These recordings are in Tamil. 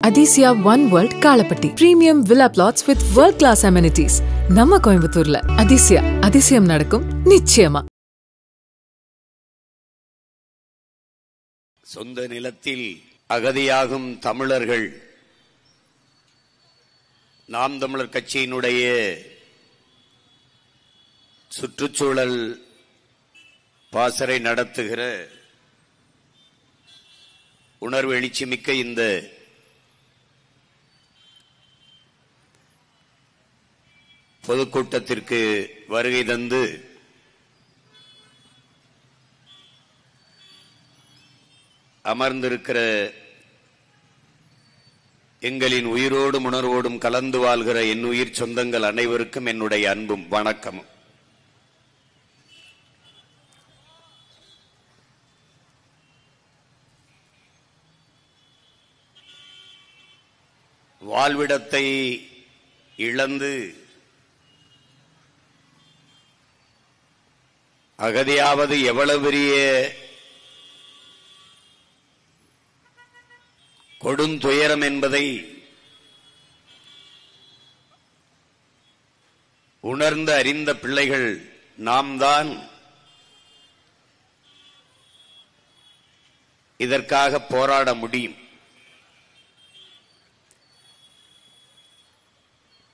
Adisia One World Kalapatti. Premium villa plots with world-class amenities. நம்ம கோயம்புத்தூர்ல Adisia. அதிசயம் நடக்கும் நிச்சயமா. சொந்த நிலத்தில் அகதியாகும் தமிழர்கள் நாம் தமிழர் கட்சியினுடைய சுற்றுச்சூழல் பாசறை நடத்துகிற உணர்வு எழுச்சி மிக்க இந்த பொதுக்கூட்டத்திற்கு வருகை தந்து அமர்ந்திருக்கிற எங்களின் உயிரோடும் உணர்வோடும் கலந்து வாழ்கிற என் உயிர் சொந்தங்கள் அனைவருக்கும் என்னுடைய அன்பும் வணக்கமும். வாழ்விடத்தை இழந்து அகதியாவது எவ்வளவு பெரிய கொடுந்துயரம் என்பதை உணர்ந்து அறிந்த பிள்ளைகள் நாம் தான் இதற்காக போராட முடியும்.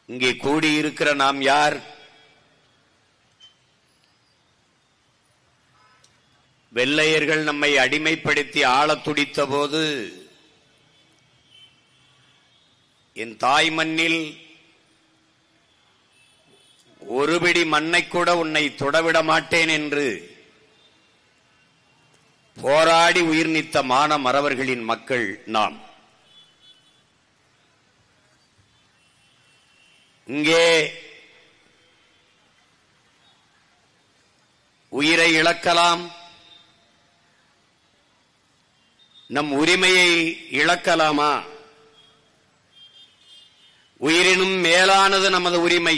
இங்கே கூடியிருக்கிற நாம் யார்? வெள்ளையர்கள் நம்மை அடிமைப்படுத்தி ஆளத் துடித்த போது என் தாய் மண்ணில் ஒரு பிடி மண்ணை கூட உன்னை தொடவிட மாட்டேன் என்று போராடி உயிர் நீத்த மான மறவர்களின் மக்கள் நாம். இங்கே உயிரை இழக்கலாம், நம் உரிமையை இழக்கலாமா? உயிரினும் மேலானது நமது உரிமை.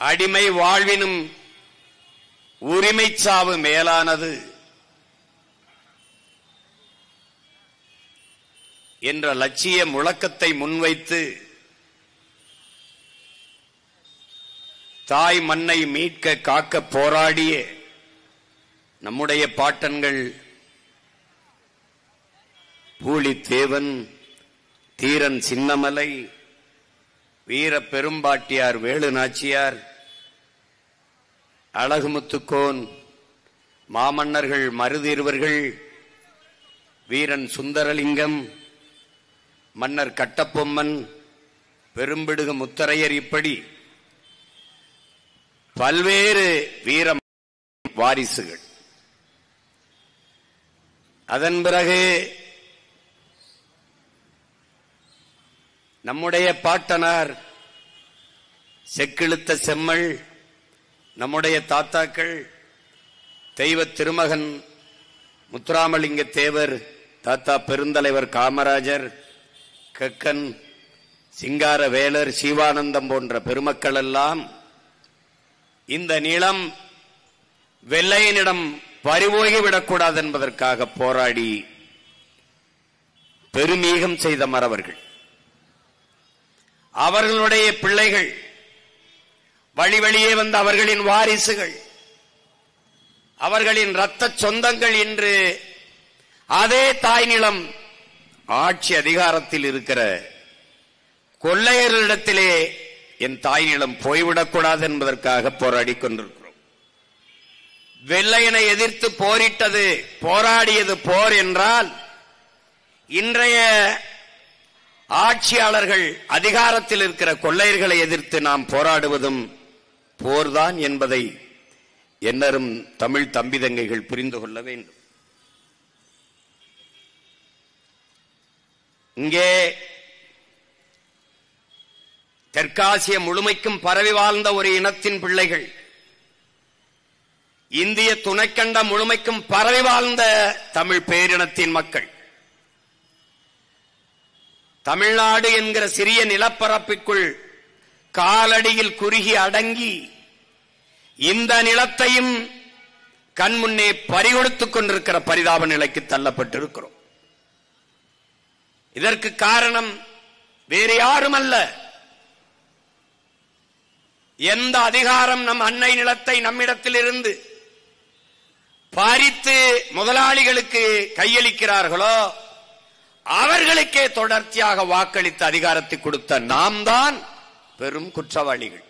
அடிமை வாழ்வினும் உரிமை சாவு மேலானது என்ற லட்சிய முழக்கத்தை முன்வைத்து தாய் மண்ணை மீட்க காக்க போராடிய நம்முடைய பாட்டன்கள் பூலித்தேவன், தீரன் சின்னமலை, வீர பெரும்பாட்டியார் வேலு நாச்சியார், அழகுமுத்துக்கோன், மாமன்னர்கள் மருதீர்வர்கள், வீரன் சுந்தரலிங்கம், மன்னர் கட்டபொம்மன், பெரும்பிடுகு முத்தரையர், இப்படி பல்வேறு வீர வாரிசுகள். அதன் பிறகு நம்முடைய பாட்டனார் செக்கிழுத்த செம்மல், நம்முடைய தாத்தாக்கள் தெய்வ திருமகன் முத்துராமலிங்க தேவர், தாத்தா பெருந்தலைவர் காமராஜர், கக்கன், சிங்கார வேலர், சிவானந்தம் போன்ற பெருமக்கள் எல்லாம் இந்த நிலம் வெள்ளையனிடம் பறிபோகிவிடக்கூடாது என்பதற்காக போராடி பெருமீகம் செய்த மறவர்கள். அவர்களுடைய பிள்ளைகள், வழி வழியே வந்த அவர்களின் வாரிசுகள், அவர்களின் இரத்த சொந்தங்கள் இன்று அதே தாய் நிலம் ஆட்சி அதிகாரத்தில் இருக்கிற கொள்ளையர்களிடத்திலே என் தாய் நிலம் போய்விடக்கூடாது என்பதற்காக போராடி கொண்டிருக்கிறோம். வெள்ளையனை எதிர்த்து போரிட்டது, போராடியது போர் என்றால், இன்றைய ஆட்சியாளர்கள் அதிகாரத்தில் இருக்கிற கொள்ளையர்களை எதிர்த்து நாம் போராடுவதும் போர்தான் என்பதை என்னரும் தமிழ் தம்பிதங்கைகள் புரிந்து கொள்ள வேண்டும். இங்கே தெற்காசிய முழுமைக்கும் பரவி வாழ்ந்த ஒரு இனத்தின் பிள்ளைகள், இந்திய துணைக்கண்டம் முழுமைக்கும் பரவி வாழ்ந்த தமிழ் பேரினத்தின் மக்கள், தமிழ்நாடு என்கிற சிறிய நிலப்பரப்பிற்குள் காலடியில் குறுகி அடங்கி இந்த நிலத்தையும் கண்முன்னே பறிகொடுத்துக் கொண்டிருக்கிற பரிதாப நிலைக்கு தள்ளப்பட்டிருக்கிறோம். இதற்கு காரணம் வேறு யாரும் அல்ல. எந்த அதிகாரம் நம் அன்னை நிலத்தை நம்மிடத்தில் இருந்து பறித்து முதலாளிகளுக்கு கையளிக்கிறார்களோ அவர்களுக்கே தொடர்ச்சியாக வாக்களித்து அதிகாரத்தை கொடுத்த நாம் தான் பெரும் குற்றவாளிகள்.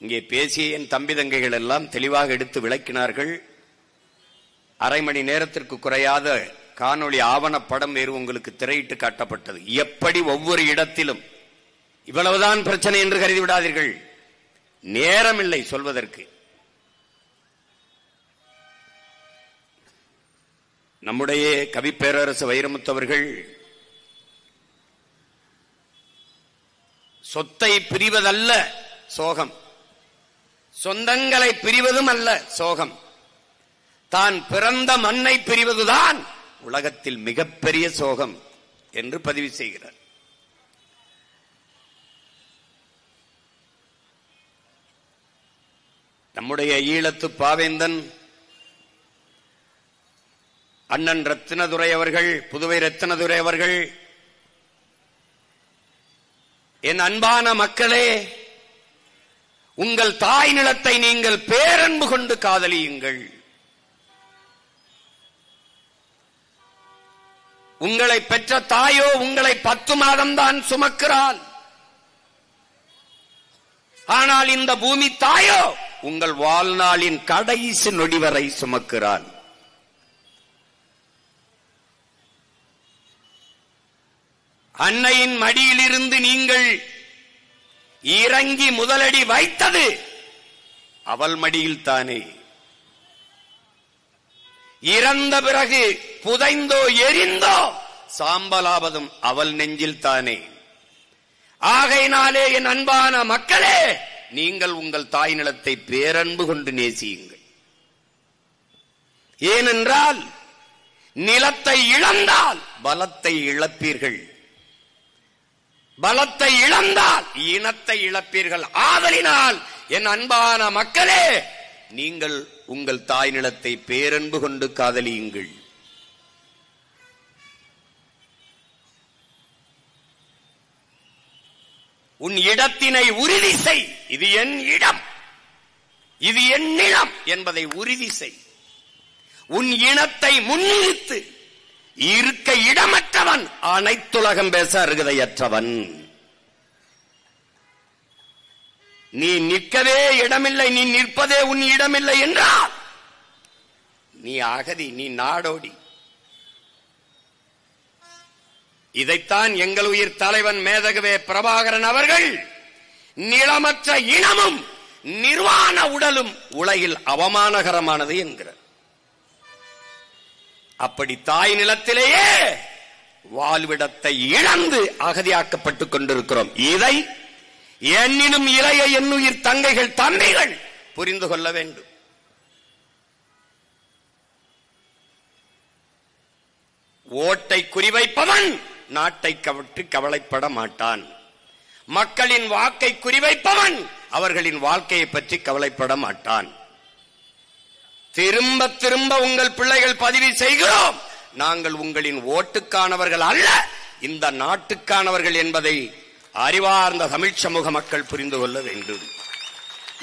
இங்கே பேசிய என் தம்பி தங்கைகள் எல்லாம் தெளிவாக எடுத்து விளக்கினார்கள். அரை மணி நேரத்திற்கு குறையாத காணொளி ஆவணப்படம் வேறு உங்களுக்கு திரையிட்டு காட்டப்பட்டது. எப்படி ஒவ்வொரு இடத்திலும் இவ்வளவுதான் பிரச்சனை என்று கருதி விடாதீர்கள். நேரமில்லை சொல்வதற்கு. நம்முடைய கவிப்பேரரசு வைரமுத்தவர்கள் சொத்தை பிரிவதல்ல சோகம், சொந்தங்களை பிரிவதும் அல்ல சோகம், தான் பிறந்த மண்ணை பிரிவதுதான் உலகத்தில் மிகப்பெரிய சோகம் என்று பதிவு செய்கிறார். நம்முடைய ஈழத்து பாவேந்தன் அண்ணன் ரத்தினதுரை அவர்கள், புதுவை ரத்தினதுரை அவர்கள், என் அன்பான மக்களே, உங்கள் தாய் நிலத்தை நீங்கள் பேரன்பு கொண்டு காதலியுங்கள். உங்களை பெற்ற தாயோ உங்களை 10 மாதம்தான் சுமக்கிறாள். ஆனால் இந்த பூமி தாயோ உங்கள் வாழ்நாளின் கடைசி நொடி வரை சுமக்கிறாள். அன்னையின் மடியிலிருந்து நீங்கள் இறங்கி முதலடி வைத்தது அவள் மடியில் தானே. இறந்த பிறகு புதைந்தோ எரிந்தோ சாம்பலாவதும் அவள் நெஞ்சில் தானே. ஆகையினாலே என் அன்பான மக்களே, நீங்கள் உங்கள் தாய் நிலத்தை பேரன்பு கொண்டு நேசியுங்கள். ஏனென்றால் நிலத்தை இழந்தால் பலத்தை இழப்பீர்கள், பலத்தை இழந்தால் இனத்தை இழப்பீர்கள். ஆதலினால் என் அன்பான மக்களே, நீங்கள் உங்கள் தாய் நிலத்தை பேரன்பு கொண்டு காதலியுங்கள். உன் இடத்தினை உறுதி செய். இது என் இடம், இது என் நிலம் என்பதை உறுதி செய். உன் இனத்தை முன்னிறுத்து. இருக்க இடமற்றவன் அனைத்துலகம் பேச அருகதையற்றவன். நீ நிற்கவே இடமில்லை, நீ நிற்பதே உன் இடமில்லை என்றால் நீ அகதி, நீ நாடோடி. இதைத்தான் எங்கள் உயிர் தலைவன் மேதகவே பிரபாகரன் அவர்கள் நிலமற்ற இனமும் நிர்வாண உடலும் உலகில் அவமானகரமானது என்கிறார். அப்படி தாய் நிலத்திலேயே வாழ்விடத்தை இழந்து அகதியாக்கப்பட்டுக் கொண்டிருக்கிறோம். இதை என்னினும் இளைய என்னுயிர் தங்கைகள் தம்பிகள் புரிந்து கொள்ள வேண்டும். ஓட்டை குறிவைப்பவன் நாட்டை பற்றி கவலைப்பட மாட்டான். மக்களின் வாக்கை குறிவைப்பவன் அவர்களின் வாழ்க்கையை பற்றி கவலைப்பட மாட்டான். திரும்ப திரும்ப உங்கள் பிள்ளைகள் பதிவு செய்கிறோம், நாங்கள் உங்களின் ஓட்டுக்கானவர்கள் அல்ல, இந்த நாட்டுக்கானவர்கள் என்பதை அறிவார்ந்த தமிழ் சமூக மக்கள் புரிந்து கொள்ள வேண்டும்.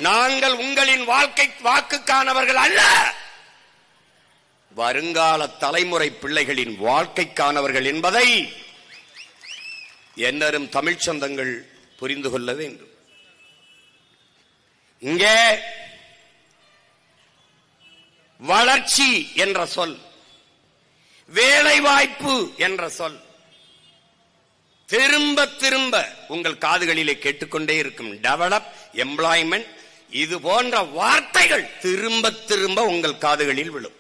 நாங்கள் உங்களின் வாக்குக்கானவர்கள் அல்ல, வருங்கால தலைமுறை பிள்ளைகளின் வாழ்க்கைக்கானவர்கள் என்பதை என்னரும் தமிழ் சொந்தங்கள் புரிந்து கொள்ள வேண்டும். இங்கே வளர்ச்சி என்ற சொல், வேலை வாய்ப்பு என்ற சொல் திரும்ப திரும்ப உங்கள் காதுகளிலே கேட்டுக்கொண்டே இருக்கும். டெவலப், எம்ப்ளாய்மெண்ட், இது போன்ற வார்த்தைகள் திரும்ப திரும்ப உங்கள் காதுகளில் விழும்.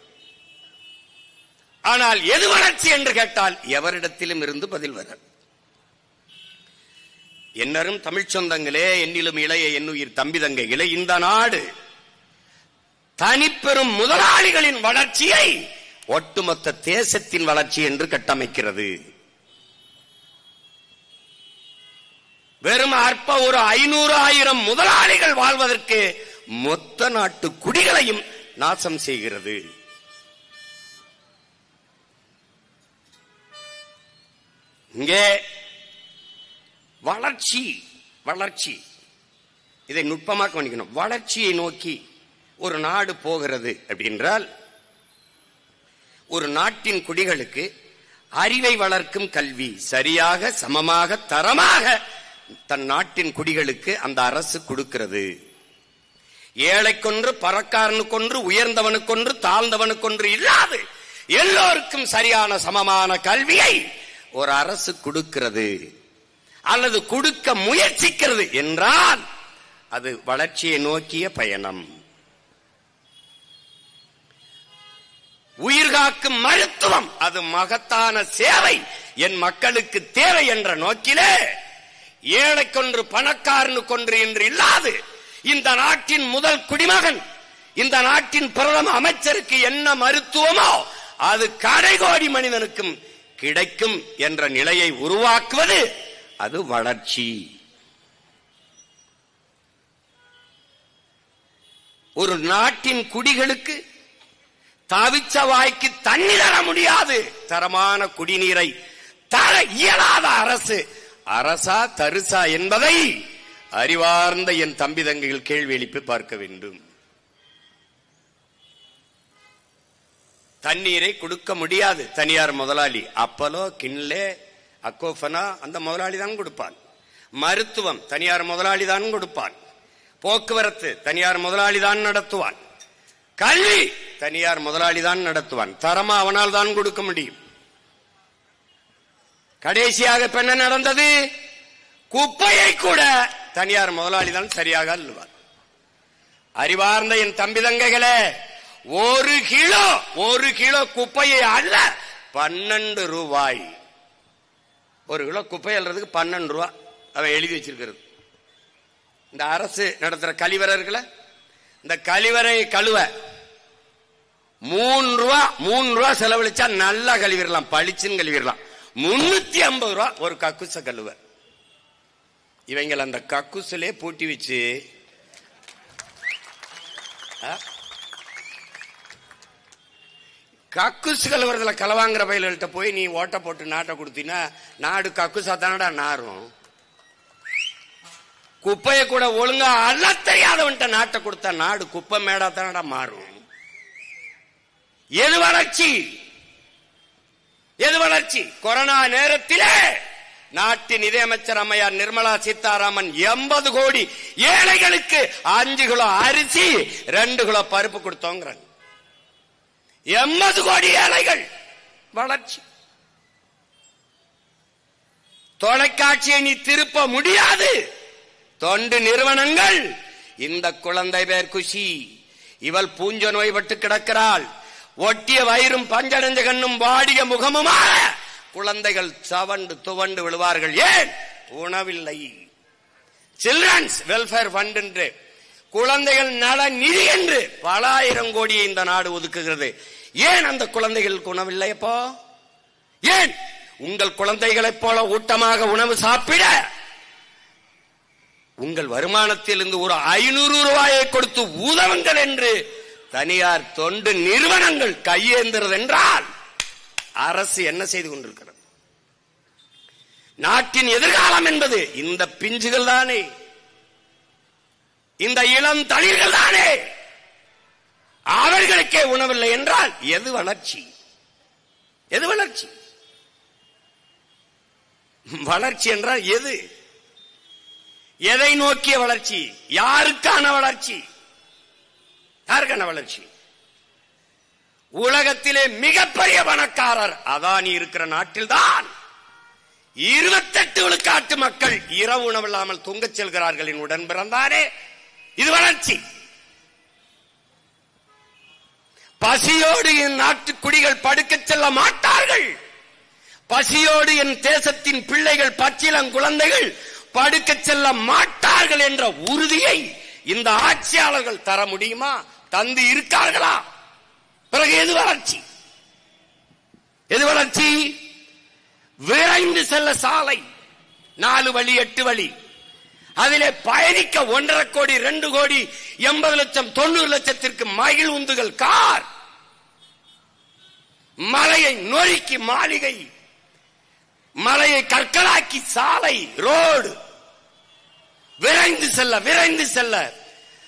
ஆனால் எது வளர்ச்சி என்று கேட்டால் எவரிடத்திலும் இருந்து பதில் வராது. என்னரும் தமிழ் சொந்தங்களே, என்னிலும் இளைய என்னுயிர் தம்பி தங்கைகளே, இந்த நாடு தனிப்பெரும் முதலாளிகளின் வளர்ச்சியை ஒட்டுமொத்த தேசத்தின் வளர்ச்சி என்று கட்டமைக்கிறது. வெறும் அற்ப ஒரு 500,000 முதலாளிகள் வாழ்வதற்கு மொத்த நாட்டு குடிகளையும் நாசம் செய்கிறது. இங்கே வளர்ச்சி வளர்ச்சி இதை நுட்பமாக கவனிக்கணும். வளர்ச்சியை நோக்கி ஒரு நாடு போகிறது அப்படின்றால் ஒரு நாட்டின் குடிகளுக்கு அறிவை வளர்க்கும் கல்வி சரியாக சமமாக தரமாக தன் நாட்டின் குடிகளுக்கு அந்த அரசு கொடுக்கிறது. ஏழைக்கொன்று பணக்காரனுக்கொன்று உயர்ந்தவனுக்கொன்று தாழ்ந்தவனுக்கொன்று இல்லாது எல்லோருக்கும் சரியான சமமான கல்வியை ஒரு அரசு கொடுக்கிறது அல்லது கொடுக்க முயற்சிக்கிறது என்றால் அது வளர்ச்சியை நோக்கிய பயணம். உயிர்காக்கும் மருத்துவம் அது மகத்தான சேவை, என் மக்களுக்கு தேவை என்ற நோக்கிலே ஏழைக்கொன்று பணக்காரனுக்கொன்று என்று இல்லாது இந்த நாட்டின் முதல் குடிமகன் இந்த நாட்டின் பிரதம அமைச்சருக்கு என்ன மருத்துவமோ அது கடைகோடி மனிதனுக்கும் கிடைக்கும் என்ற நிலையை உருவாக்குவது அது வளர்ச்சி. ஒரு நாட்டின் குடிகளுக்கு தவிச்ச வாய்க்கு தண்ணி தர முடியாது, தரமான குடிநீரை தர இயலாத அரசு அரசா தரிசா என்பதை அறிவார்ந்த என் தம்பி தங்கைகள் கேள்வி எழுப்பி பார்க்க வேண்டும். தண்ணீரை கொடுக்க முடியாது தனியார் முதலாளி. அப்பலோ கின்லே அக்கோஃபனா அந்த முதலாளி தான் கொடுப்பான். மருத்துவம் தனியார் முதலாளி தான் கொடுப்பான். போக்குவரத்து தனியார் முதலாளி தான் நடத்துவான். கல்வி தனியார் முதலாளி தான் நடத்துவான். தரமா அவனால் தான் கொடுக்க முடியும். கடைசியாக என்ன நடந்தது? குப்பையை கூட தனியார் முதலாளி தான் சரியாக அள்ளுவார். அறிவார்ந்த என் தம்பி தங்கைகளே, ஒரு கிலோ குப்பையை அல்ல 12 ரூபாய். ஒரு கிலோ குப்பை அள்ளுறதுக்கு 12 ரூபாய் அவன் எழுதி வச்சிருக்கிறது. இந்த அரசு நடத்துற கழிவறை இருக்குல்ல, இந்த கழிவறை கழுவ 3 ரூபா செலவழிச்சா நல்லா கழுவிடலாம், பளிச்சுன்னு கழுவிடலாம். 350 ரூபா ஒரு கக்குச கழுவ. இவங்க அந்த கக்குசிலே பூட்டி வச்சு கக்குசு கழுவுறதுல களவாங்கிற பயில்கிட்ட போய் நீ ஓட்ட போட்டு நாட்டை கொடுத்தீங்கன்னா நாடு கக்குசா தானடா நாரும். குப்பையை கூட ஒழுங்கா அள்ள தெரியாதவன்ட்ட நாட்டை கொடுத்தா நாடு குப்பை மேடா தானடா மாறும். எது வளர்ச்சி? எது வளர்ச்சி? கொரோனா நேரத்திலே நாட்டின் நிதியமைச்சர் அம்மையார் நிர்மலா சீதாராமன் 80 கோடி ஏழைகளுக்கு 5 கிலோ அரிசி 2 கிலோ பருப்பு கொடுத்தோங்கிறாங்க. 80 கோடி ஏழைகள். வளர்ச்சி. தொலைக்காட்சியை நீ திருப்ப முடியாது. தொண்டு நிறுவனங்கள் இந்த குழந்தை பேர் குஷி, இவள் பூஞ்ச நோய்பட்டு கிடக்கிறாள், ஒட்டிய வயிறும் பஞ்சடைஞ்ச கண்ணும் வாடிய முகமுமாக குழந்தைகள் சவண்டு துவண்டு விழுவார்கள். ஏன்? உணவில்லை. சில்ட்ரன்ஸ் வெல்ஃபேர் ஃபண்ட் என்று குழந்தைகள் நல நிதி என்று பல ஆயிரம் கோடியை இந்த நாடு ஒதுக்குகிறது. ஏன் அந்த குழந்தைகளுக்கு உணவில்லை? அப்போ ஏன்? உங்கள் குழந்தைகளைப் போல ஊட்டமாக உணவு சாப்பிட உங்கள் வருமானத்தில் இருந்து ஒரு 500 ரூபாயை கொடுத்து உதவுங்கள் என்று தனியார் தொண்டு நிறுவனங்கள் கையேந்துறது என்றால் அரசு என்ன செய்து கொண்டிருக்கிறது? நாட்டின் எதிர்காலம் என்பது இந்த பிஞ்சுகள் தானே, இந்த இளம் தளிர்கள் தானே. அவர்களுக்கே உணவில்லை என்றால் எது வளர்ச்சி? எது வளர்ச்சி? வளர்ச்சி என்றால் எது? எதை நோக்கிய வளர்ச்சி? யாருக்கான வளர்ச்சி? யாருக்கான வளர்ச்சி? உலகத்திலே மிகப்பெரிய பணக்காரர் அதானி இருக்கிற நாட்டில்தான் 28 விழுக்காட்டு மக்கள் இரவு உணவில்லாமல் தூங்கச் செல்கிறார்கள். உடன் பிறந்தானே, இது வளர்ச்சி. பசியோடு என் நாட்டு குடிகள் படுக்கச் செல்ல மாட்டார்கள். பசியோடு என் தேசத்தின் பிள்ளைகள் பச்சிளங்குழந்தைகள் படுக்கச் செல்ல மாட்டார்கள் என்ற உறுதியை இந்த ஆட்சியாளர்கள் தர முடியுமா? தந்து இருக்கார்களா? பிறகு எது வளர்ச்சி? எது வளர்ச்சி? விரைந்து செல்ல சாலை 4 வழி 8 வழி, அதிலே பயணிக்க 1.5 கோடி 2 கோடி 80 லட்சம் 90 லட்சத்திற்கு மகிழ் உந்துகள் கார், மலையை நொறுக்கி மாளிகை மலையை கற்களாக்கி சாலை, ரோடு, விரைந்து செல்ல விரைந்து செல்ல,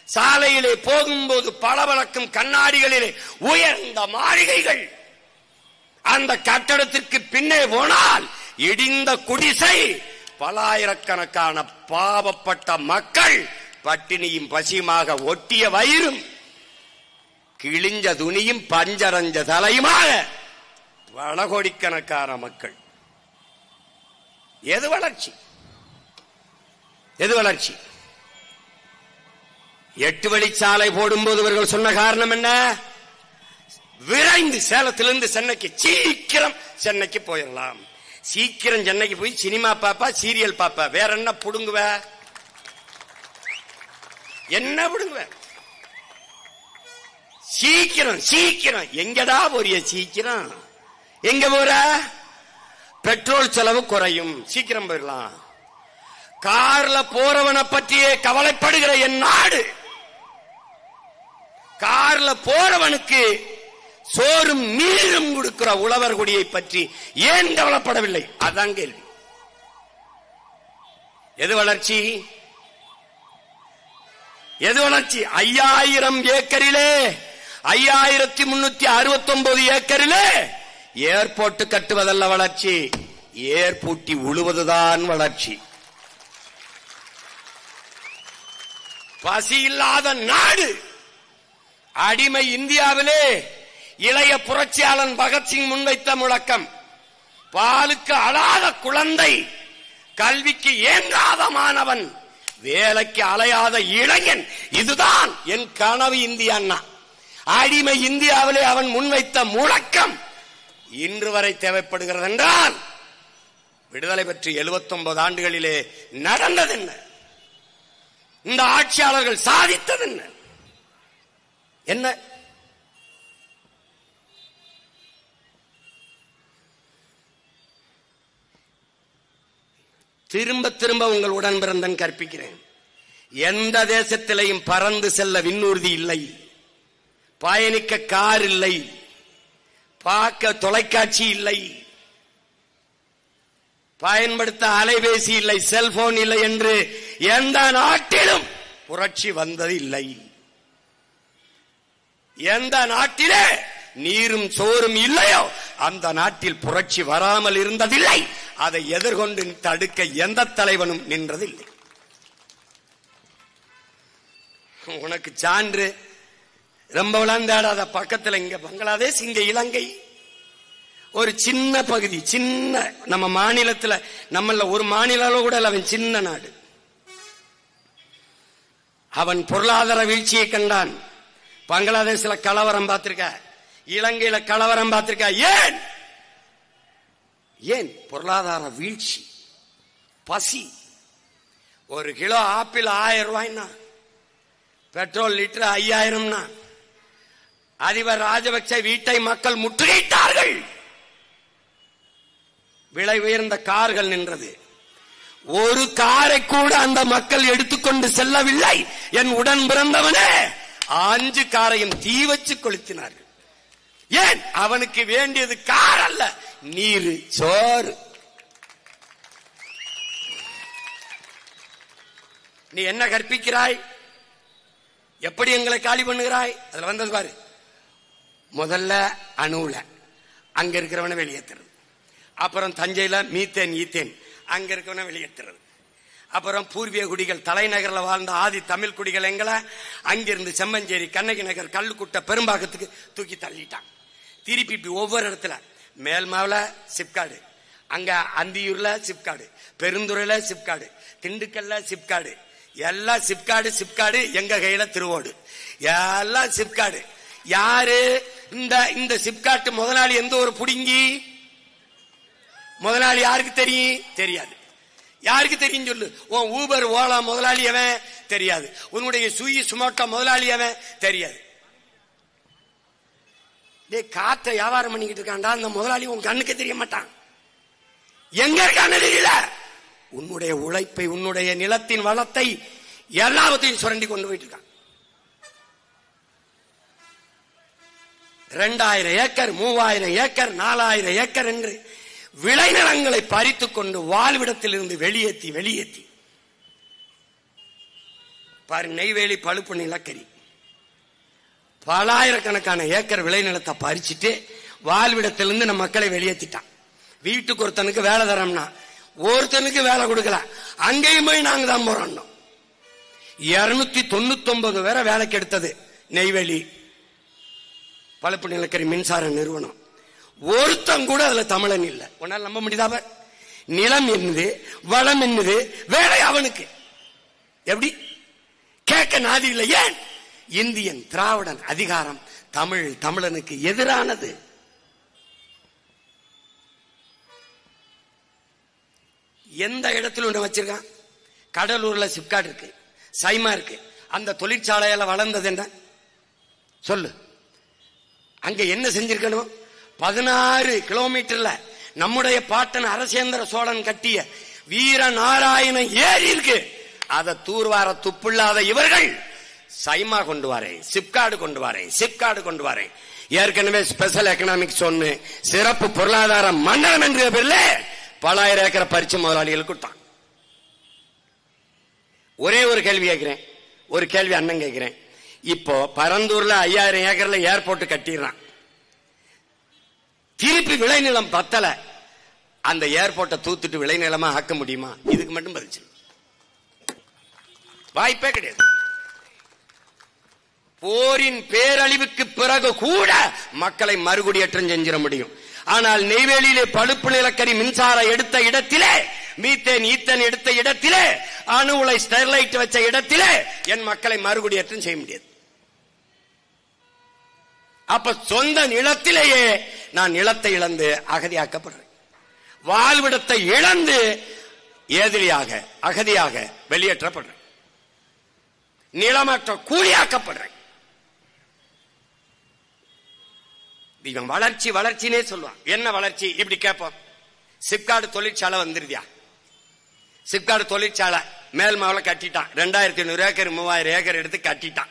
சாலையிலே போகும்போது பளபளக்கும் கண்ணாடிகளிலே உயர்ந்த மாளிகைகள். அந்த கட்டடத்திற்கு பின்னே போனால் இடிந்த குடிசை, பலாயிரக்கணக்கான பாவப்பட்ட மக்கள், பட்டினியும் பசியுமாக ஒட்டிய வயிறும் கிழிஞ்ச துணியும் பஞ்சரஞ்ச தலையுமாக பல கோடிக்கணக்கான மக்கள். எது வளர்ச்சி? எது வளர்ச்சி? 8 வழிச்சாலை போடும்போது இவர்கள் சொன்ன காரணம் என்ன? விரைந்து சேலத்திலிருந்து சென்னைக்கு, சீக்கிரம் சென்னைக்கு போயிடலாம். சீக்கிரம் சென்னைக்கு போய் சினிமா பாப்பா, சீரியல் பாப்பா, வேற என்ன புடுங்குவ? என்ன புடுங்குவ? சீக்கிரம் சீக்கிரம். எங்கடா போறிய? சீக்கிரம் எங்க போற? பெட்ரோல் செலவு குறையும், சீக்கிரம் போயிடலாம். கார்ல போறவனை பற்றியே கவலைப்படுகிற என் நாடு, கார்ல போறவனுக்கு சோறும் நீரும் கொடுக்கிற உழவர் குடியை பற்றி ஏன் கவலைப்படவில்லை? அதான் கேள்வி. எது வளர்ச்சி? எது வளர்ச்சி? 5000 ஏக்கரிலே, 5369 ஏக்கரிலே ஏர்போர்ட் கட்டுவதல்ல வளர்ச்சி, ஏர்பூட்டி உழுவதுதான் வளர்ச்சி. பசி இல்லாத நாடு. அடிமை இந்தியாவிலே இளைய புரட்சியாளன் பகத்சிங் முன்வைத்த முழக்கம், பாலுக்கு அழாத குழந்தை, கல்விக்கு ஏங்காத மாணவன், வேலைக்கு அலையாத இளைஞன், இதுதான் என் கனவு இந்தியா. அடிமை இந்தியாவிலே அவன் முன்வைத்த முழக்கம் இன்று வரை தேவைப்படுகிறது என்றால், விடுதலை பெற்று 79 ஆண்டுகளிலே நடந்தது என்ன? இந்த ஆட்சியாளர்கள் சாதித்தது என்ன? என்ன? திரும்ப திரும்ப உங்கள் உடன் பிறந்தன் கற்பிக்கிறேன். எந்த தேசத்திலையும் பறந்து செல்ல விண்ணூர்தி இல்லை, பயணிக்க கார் இல்லை, பார்க்க தொலைக்காட்சி இல்லை, பயன்படுத்த அலைபேசி இல்லை, செல்போன் இல்லை என்று எந்த நாட்டிலும் புரட்சி வந்தது இல்லை. எந்த நாட்டிலே நீரும் சோறும் இல்லையோ அந்த நாட்டில் புரட்சி வராமல் இருந்ததில்லை. அதை எதிர்கொண்டு தடுக்க எந்த தலைவனும் நின்றதில்லை. உனக்கு சான்று ரொம்ப விளாண்டாடாத பக்கத்தில் இங்க பங்களாதேஷ், இங்க இலங்கை, ஒரு சின்ன பகுதி, சின்ன நம்ம மாநிலத்தில், நம்மள ஒரு மாநிலம் கூட அவன் சின்ன நாடு. அவன் பொருளாதார வீழ்ச்சியை கண்டான். பங்களாதேஷ்ல கலவரம் பார்த்திருக்க, இலங்கையில கலவரம் பார்த்திருக்க. ஏன்? ஏன்? பொருளாதார வீழ்ச்சி, பசி. 1 கிலோ ஆப்பிள் 1000 ரூபாய்னா, பெட்ரோல் லிட்டர் 5000. அதிபர் ராஜபக்சே வீட்டை மக்கள் முற்றுகையிட்டார்கள். விலை உயர்ந்த கார்கள் நின்றது. ஒரு காரை கூட அந்த மக்கள் எடுத்துக்கொண்டு செல்லவில்லை. என் உடன் பிறந்தவனே 5 காரையும் தீ வச்சு கொளுத்தினார்கள். ஏன்? அவனுக்கு வேண்டியது கார் அல்ல, நீர், சோறு. நீ என்ன கற்பிக்கிறாய்? எப்படி எங்களை காலி பண்ணுகிறாய்? அதுல வந்தது பாரு. முதல்ல அணுல அங்க இருக்கிறவனை வெளியேற்றுறது, அப்புறம் தஞ்சையில மீத்தேன் ஈத்தேன் அங்க இருக்கிறவனை வெளியேற்றுறது, அப்புறம் பூர்வீக குடிகள் தலைநகரில் வாழ்ந்த ஆதி தமிழ் குடிகள் எங்களை அங்கிருந்து செம்மஞ்சேரி, கண்ணகி நகர், கல்லுக்குட்டை, பெரும்பாக்கத்துக்கு தூக்கி தள்ளிட்டான். திருப்பி ஒவ்வொரு இடத்துல மேல்மாவில சிப்காடு, அங்க அந்தியூர்ல சிப்காடு, பெருந்துறையில சிப்காடு, திண்டுக்கல்ல சிப்காடு, எல்லாம் சிப்காடு. சிப்காடு எங்க கையில திருவோடு, எல்லாம் சிப்காடு. யாரு இந்த சிப்காட்டு முதலாளி? எந்த ஒரு புடுங்கி முதலாளி யாருக்கு தெரியும்? தெரியாது. யாருக்கு தெரியும் சொல்லு? உன் ஊபர் ஓலா முதலாளி அவன் தெரியாது, உன்னுடைய சுயி சுமோட்டோ முதலாளி அவன் தெரியாது. காத்த வியாபாரம் பண்ணிக்கிட்டு இருக்காண்டா அந்த முதலாளி உன் கண்ணுக்கு தெரிய மாட்டான். எங்க இருக்கான்னு தெரியல. உன்னுடைய உழைப்பை, உன்னுடைய நிலத்தின் வளத்தை எல்லாத்தையும் சுரண்டி கொண்டு போயிட்டு இருக்கான். 2000 ஏக்கர், 3000 ஏக்கர், 4000 ஏக்கர் என்று விளைநிலங்களை பறித்துக் கொண்டு வாழ்விடத்தில் இருந்து வெளியேற்றி பாரு. நெய்வேலி பழுப்பு நிலக்கரி பல ஆயிரக்கணக்கான ஏக்கர் விளைநிலத்தை பறிச்சுட்டு வாழ்விடத்திலிருந்து நம்ம மக்களை வெளியேற்றிட்டான். வீட்டுக்கு ஒருத்தனுக்கு வேலை தரோம்னா ஒருத்தனுக்கு வேலை கொடுக்கல, அங்கேயும் போய் நாங்க தான் போறோம். 299 பேரை வேலைக்கு எடுத்தது நெய்வேலி பழுப்பு நிலக்கரி மின்சார நிறுவனம். ஒருத்தன் கூட அதுல தமிழன் இல்ல. உன்னால நம்ப முடியாத நிலம் என்னது, வளம் என்னது, வேலை அவனுக்கு எப்படி கேட்க நாதி இல்லை. ஏன்? இந்தியன் திராவிடன் அதிகாரம் தமிழனுக்கு எதிரானது. எந்த இடத்துல ஒன்று வச்சிருக்கான்? கடலூர்ல சிப்காட் இருக்கு, சைமா இருக்கு. அந்த தொழிற்சாலையில வளர்ந்தது என்ன சொல்லு? அங்க என்ன செஞ்சிருக்கணும்? 16 கிலோமீட்டர்ல நம்முடைய பாட்டன் அரசேந்திர சோழன் கட்டிய வீரநாராயண ஏரி இருக்கு. அதை தூர்வார துப்புள்ளாத இவர்கள் சைமா கொண்டு வரேன், சிப்காடு கொண்டு வரேன். ஏற்கனவே ஸ்பெஷல் எக்கனாமிக் சொன்னு சிறப்பு பொருளாதார மண்டலம் என்ற பேர்ல பல ஆயிரம் ஏக்கரை பறிச்சு முதலாளிகளுக்கு கொடுத்தான். ஒரே ஒரு கேள்வி கேட்கிறேன், ஒரு கேள்வி அண்ணன் கேட்கிறேன். இப்போ பரந்தூர்ல 5000 ஏக்கர்ல ஏர்போர்ட் கட்டிடுறான். திருப்பி விளைநிலம் பத்தல, அந்த ஏர்போர்ட்டை தூத்துட்டு விளைநிலமா ஆக்க முடியுமா? இதுக்கு மட்டும் பதில் சொல்லு. வாய்ப்பே கிடையாது. போரின் பேரழிவுக்கு பிறகு கூட மக்களை மறுகுடியேற்றம் செஞ்சிட முடியும். ஆனால் நெய்வேலியிலே பழுப்பு நிலக்கரி மின்சார எடுத்த இடத்திலே, மீத்தேன் ஈத்தன் எடுத்த இடத்திலே, அணு உலை ஸ்டெர்லைட் வச்ச இடத்திலே என் மக்களை மறுகுடியேற்றம் செய்ய முடியாது. அப்ப சொந்த நிலத்திலேயே நான் நிலத்தை இழந்து அகதியாக்கப்படுறேன், வாழ்விடத்தை இழந்து ஏதிலியாக அகதியாக வெளியேற்றப்படுறேன், நிலமற்ற கூலியாக்கப்படுறேன். இவன் வளர்ச்சினே சொல்லுவான். என்ன வளர்ச்சி? இப்படி கேட்போம். சிப்காடு தொழிற்சாலை வந்துருதியா? சிப்காடு தொழிற்சாலை மேல்மாவில கட்டிட்டான். 2500 ஏக்கர் 3000 ஏக்கர் எடுத்து கட்டிட்டான்.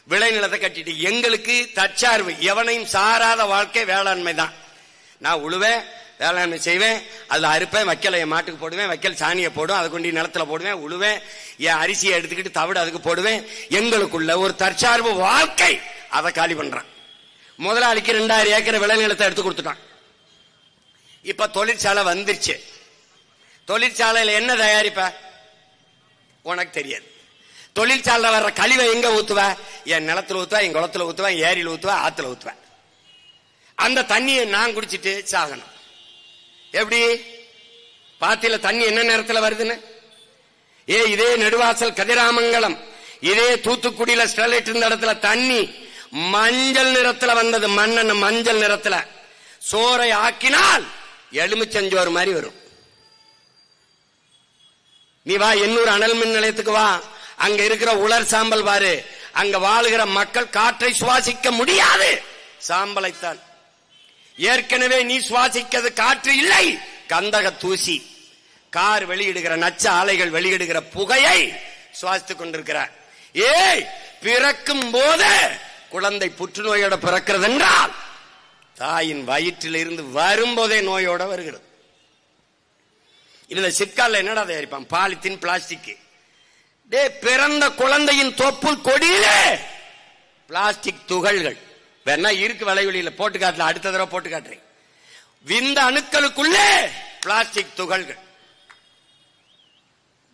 விளைநிலத்தை கட்டிட்டு எங்களுக்கு தற்சார்பு, எவனையும் சாராத வாழ்க்கை வேளாண்மை தான். நான் உழுவேன், வேளாண்மை செய்வேன், அதுல அறுப்பேன், வைக்கல என் மாட்டுக்கு போடுவேன், வைக்கல் சாணியை போடுவேன், அதை கொண்டு நிலத்துல போடுவேன், உழுவேன், என் அரிசியை எடுத்துக்கிட்டு தவிடு அதுக்கு போடுவேன். எங்களுக்குள்ள ஒரு தற்சார்பு வாழ்க்கை, அதை காலி பண்றான். முதலாளிக்கு 2000 ஏக்கர் விளைநிலத்தை எடுத்து கொடுத்துட்டான். இப்ப தொழிற்சாலை வந்துருச்சு. தொழிற்சாலையில என்ன தயாரிப்ப உனக்கு தெரியாது. தொழிற்சாலை வர்ற கழிவை எங்க ஊத்துவ? என் நிலத்துல ஊத்துவ, என் குளத்துல ஊத்துவ, ஏரியில் ஊத்துவ, ஆத்துல ஊத்துவ. அந்த தண்ணியை நான் குடிச்சிட்டு சாகணும். எப்படி? பாத்தியில தண்ணி என்ன நேரத்தில் வருதுன்னு? இதே நெடுவாசல் கதிராமங்கலம், இதே தூத்துக்குடியில ஸ்டெர்லைட் இருந்த இடத்துல தண்ணி மஞ்சள் நிறத்துல வந்தது. மண்ணெண்ண மஞ்சள் நிறத்துல சோறை ஆக்கினால் எலுமிச்சஞ்சோறு மாதிரி வரும். நீ வா எண்ணூர் அனல் மின் நிலையத்துக்கு வா, அங்க இருக்கிற உலர் சாம்பல் பாரு. அங்க வாழுகிற மக்கள் காற்றை சுவாசிக்க முடியாது, சாம்பலைத்தான். ஏற்கனவே நீ சுவாசிக்கிறது காற்று இல்லை, கந்தக தூசி. கார் வெளியிடுகிற நச்ச ஆலைகள் வெளியிடுகிற புகையை சுவாசித்துக் கொண்டிருக்கிறார். பிறக்கும் போது குழந்தை புற்றுநோயோட பிறக்கிறது என்றால் தாயின் வயிற்றில் இருந்து வரும்போதே நோயோட வருகிறது. இதுல சிப்காட்ல என்னடா தயாரிப்பான்? Polythene, plastic. பிறந்த குழந்தையின் தொப்புள் கொடியிலே பிளாஸ்டிக் துகள்கள். வேணா இருக்கு வலைவெளியில போட்டு காட்டல, அடுத்த தடவை போட்டு காட்டுறேன். விந்த அணுக்களுக்குள்ளே பிளாஸ்டிக் துகள்கள்.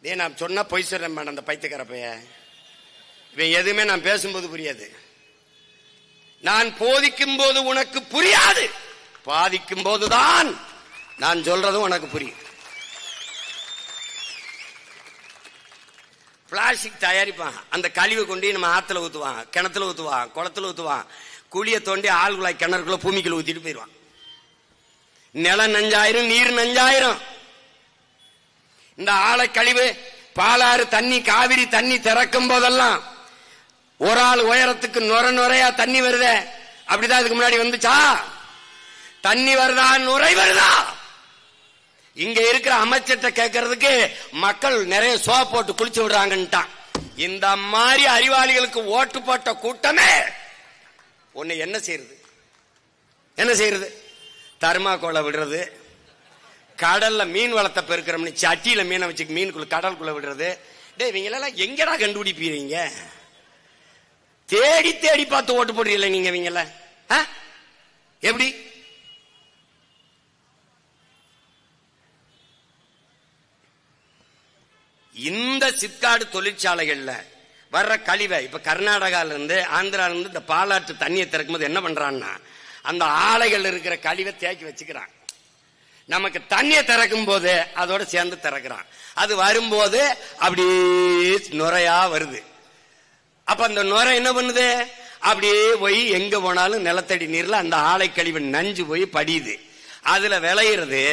நான் சொன்னா பொய் சொல்றேன் அந்த பைத்தியக்கார பைய. இவன் எதுவுமே நான் பேசும்போது புரியாது, நான் போதிக்கும் போது உனக்கு புரியாது, பாதிக்கும் போதுதான் நான் சொல்றதும் உனக்கு புரியும். பிளாஸ்டிக் தயாரிப்பான். அந்த கழிவை கொண்டு நம்ம ஆத்துல ஊத்துவான், கிணத்துல ஊத்துவான், குளத்துல ஊத்துவான், குழிய தோண்டி ஆழ்குழாய் கிணறுக்குள்ள பூமிக்குள்ள ஊத்திட்டு போயிடுவான். நிலம் நஞ்சாயிரம், நீர் நஞ்சாயிரம். இந்த ஆழ கழிவு, பாலாறு தண்ணி, காவிரி தண்ணி திறக்கும் போதெல்லாம் ஒரு ஆள் உயரத்துக்கு நுரையா தண்ணி வருதே, அப்படிதான் அதுக்கு முன்னாடி வந்துச்சா? தண்ணி வருதா, நுரை வருதா? இங்க இருக்கிற அமைச்சர்கிட்ட கேட்கறதுக்கு மக்கள் நிறைய சோப் போட்டு குளிச்சு விடுறாங்கன்ட்டான். இந்த மாதிரி அறிவாளிகளுக்கு ஓட்டு போட்ட கூட்டமே உன்னை என்ன செய்யறது? தர்மாக்கோலை விடுறது, கடல்ல மீன் வளத்தை பெருக்கிறோம்னு சட்டியில மீனை வச்சு மீனுக்குள்ள கடலுக்குள்ள விடுறது. டேய் இவங்களெல்லாம் எங்கடா கண்டுபிடிப்பீங்க? தேடி தேடி பார்த்து ஓட்டு போடுறீங்களா நீங்க? இவங்கள எப்படி? இந்த சிப்காடு தொழிற்சாலைகள்ல வர்ற கழிவை இப்ப கர்நாடகால இருந்து ஆந்திரால இருந்து இந்த பாலாற்று தண்ணியை திறக்கும் போது என்ன பண்றான்னா, அந்த ஆலைகள் இருக்கிற கழிவை தேக்கி வச்சுக்கிறான். நமக்கு தண்ணியை திறக்கும் போது அதோட சேர்ந்து திறக்கிறான். அது வரும்போது அப்படியே நுரையா வருது. அப்ப அந்த நுரை என்ன பண்ணுது? அப்படியே போய் எங்க போனாலும் நிலத்தடி நீர்ல அந்த ஆலை கழிவு நஞ்சு போய் படியுது. அதுல விளையிறது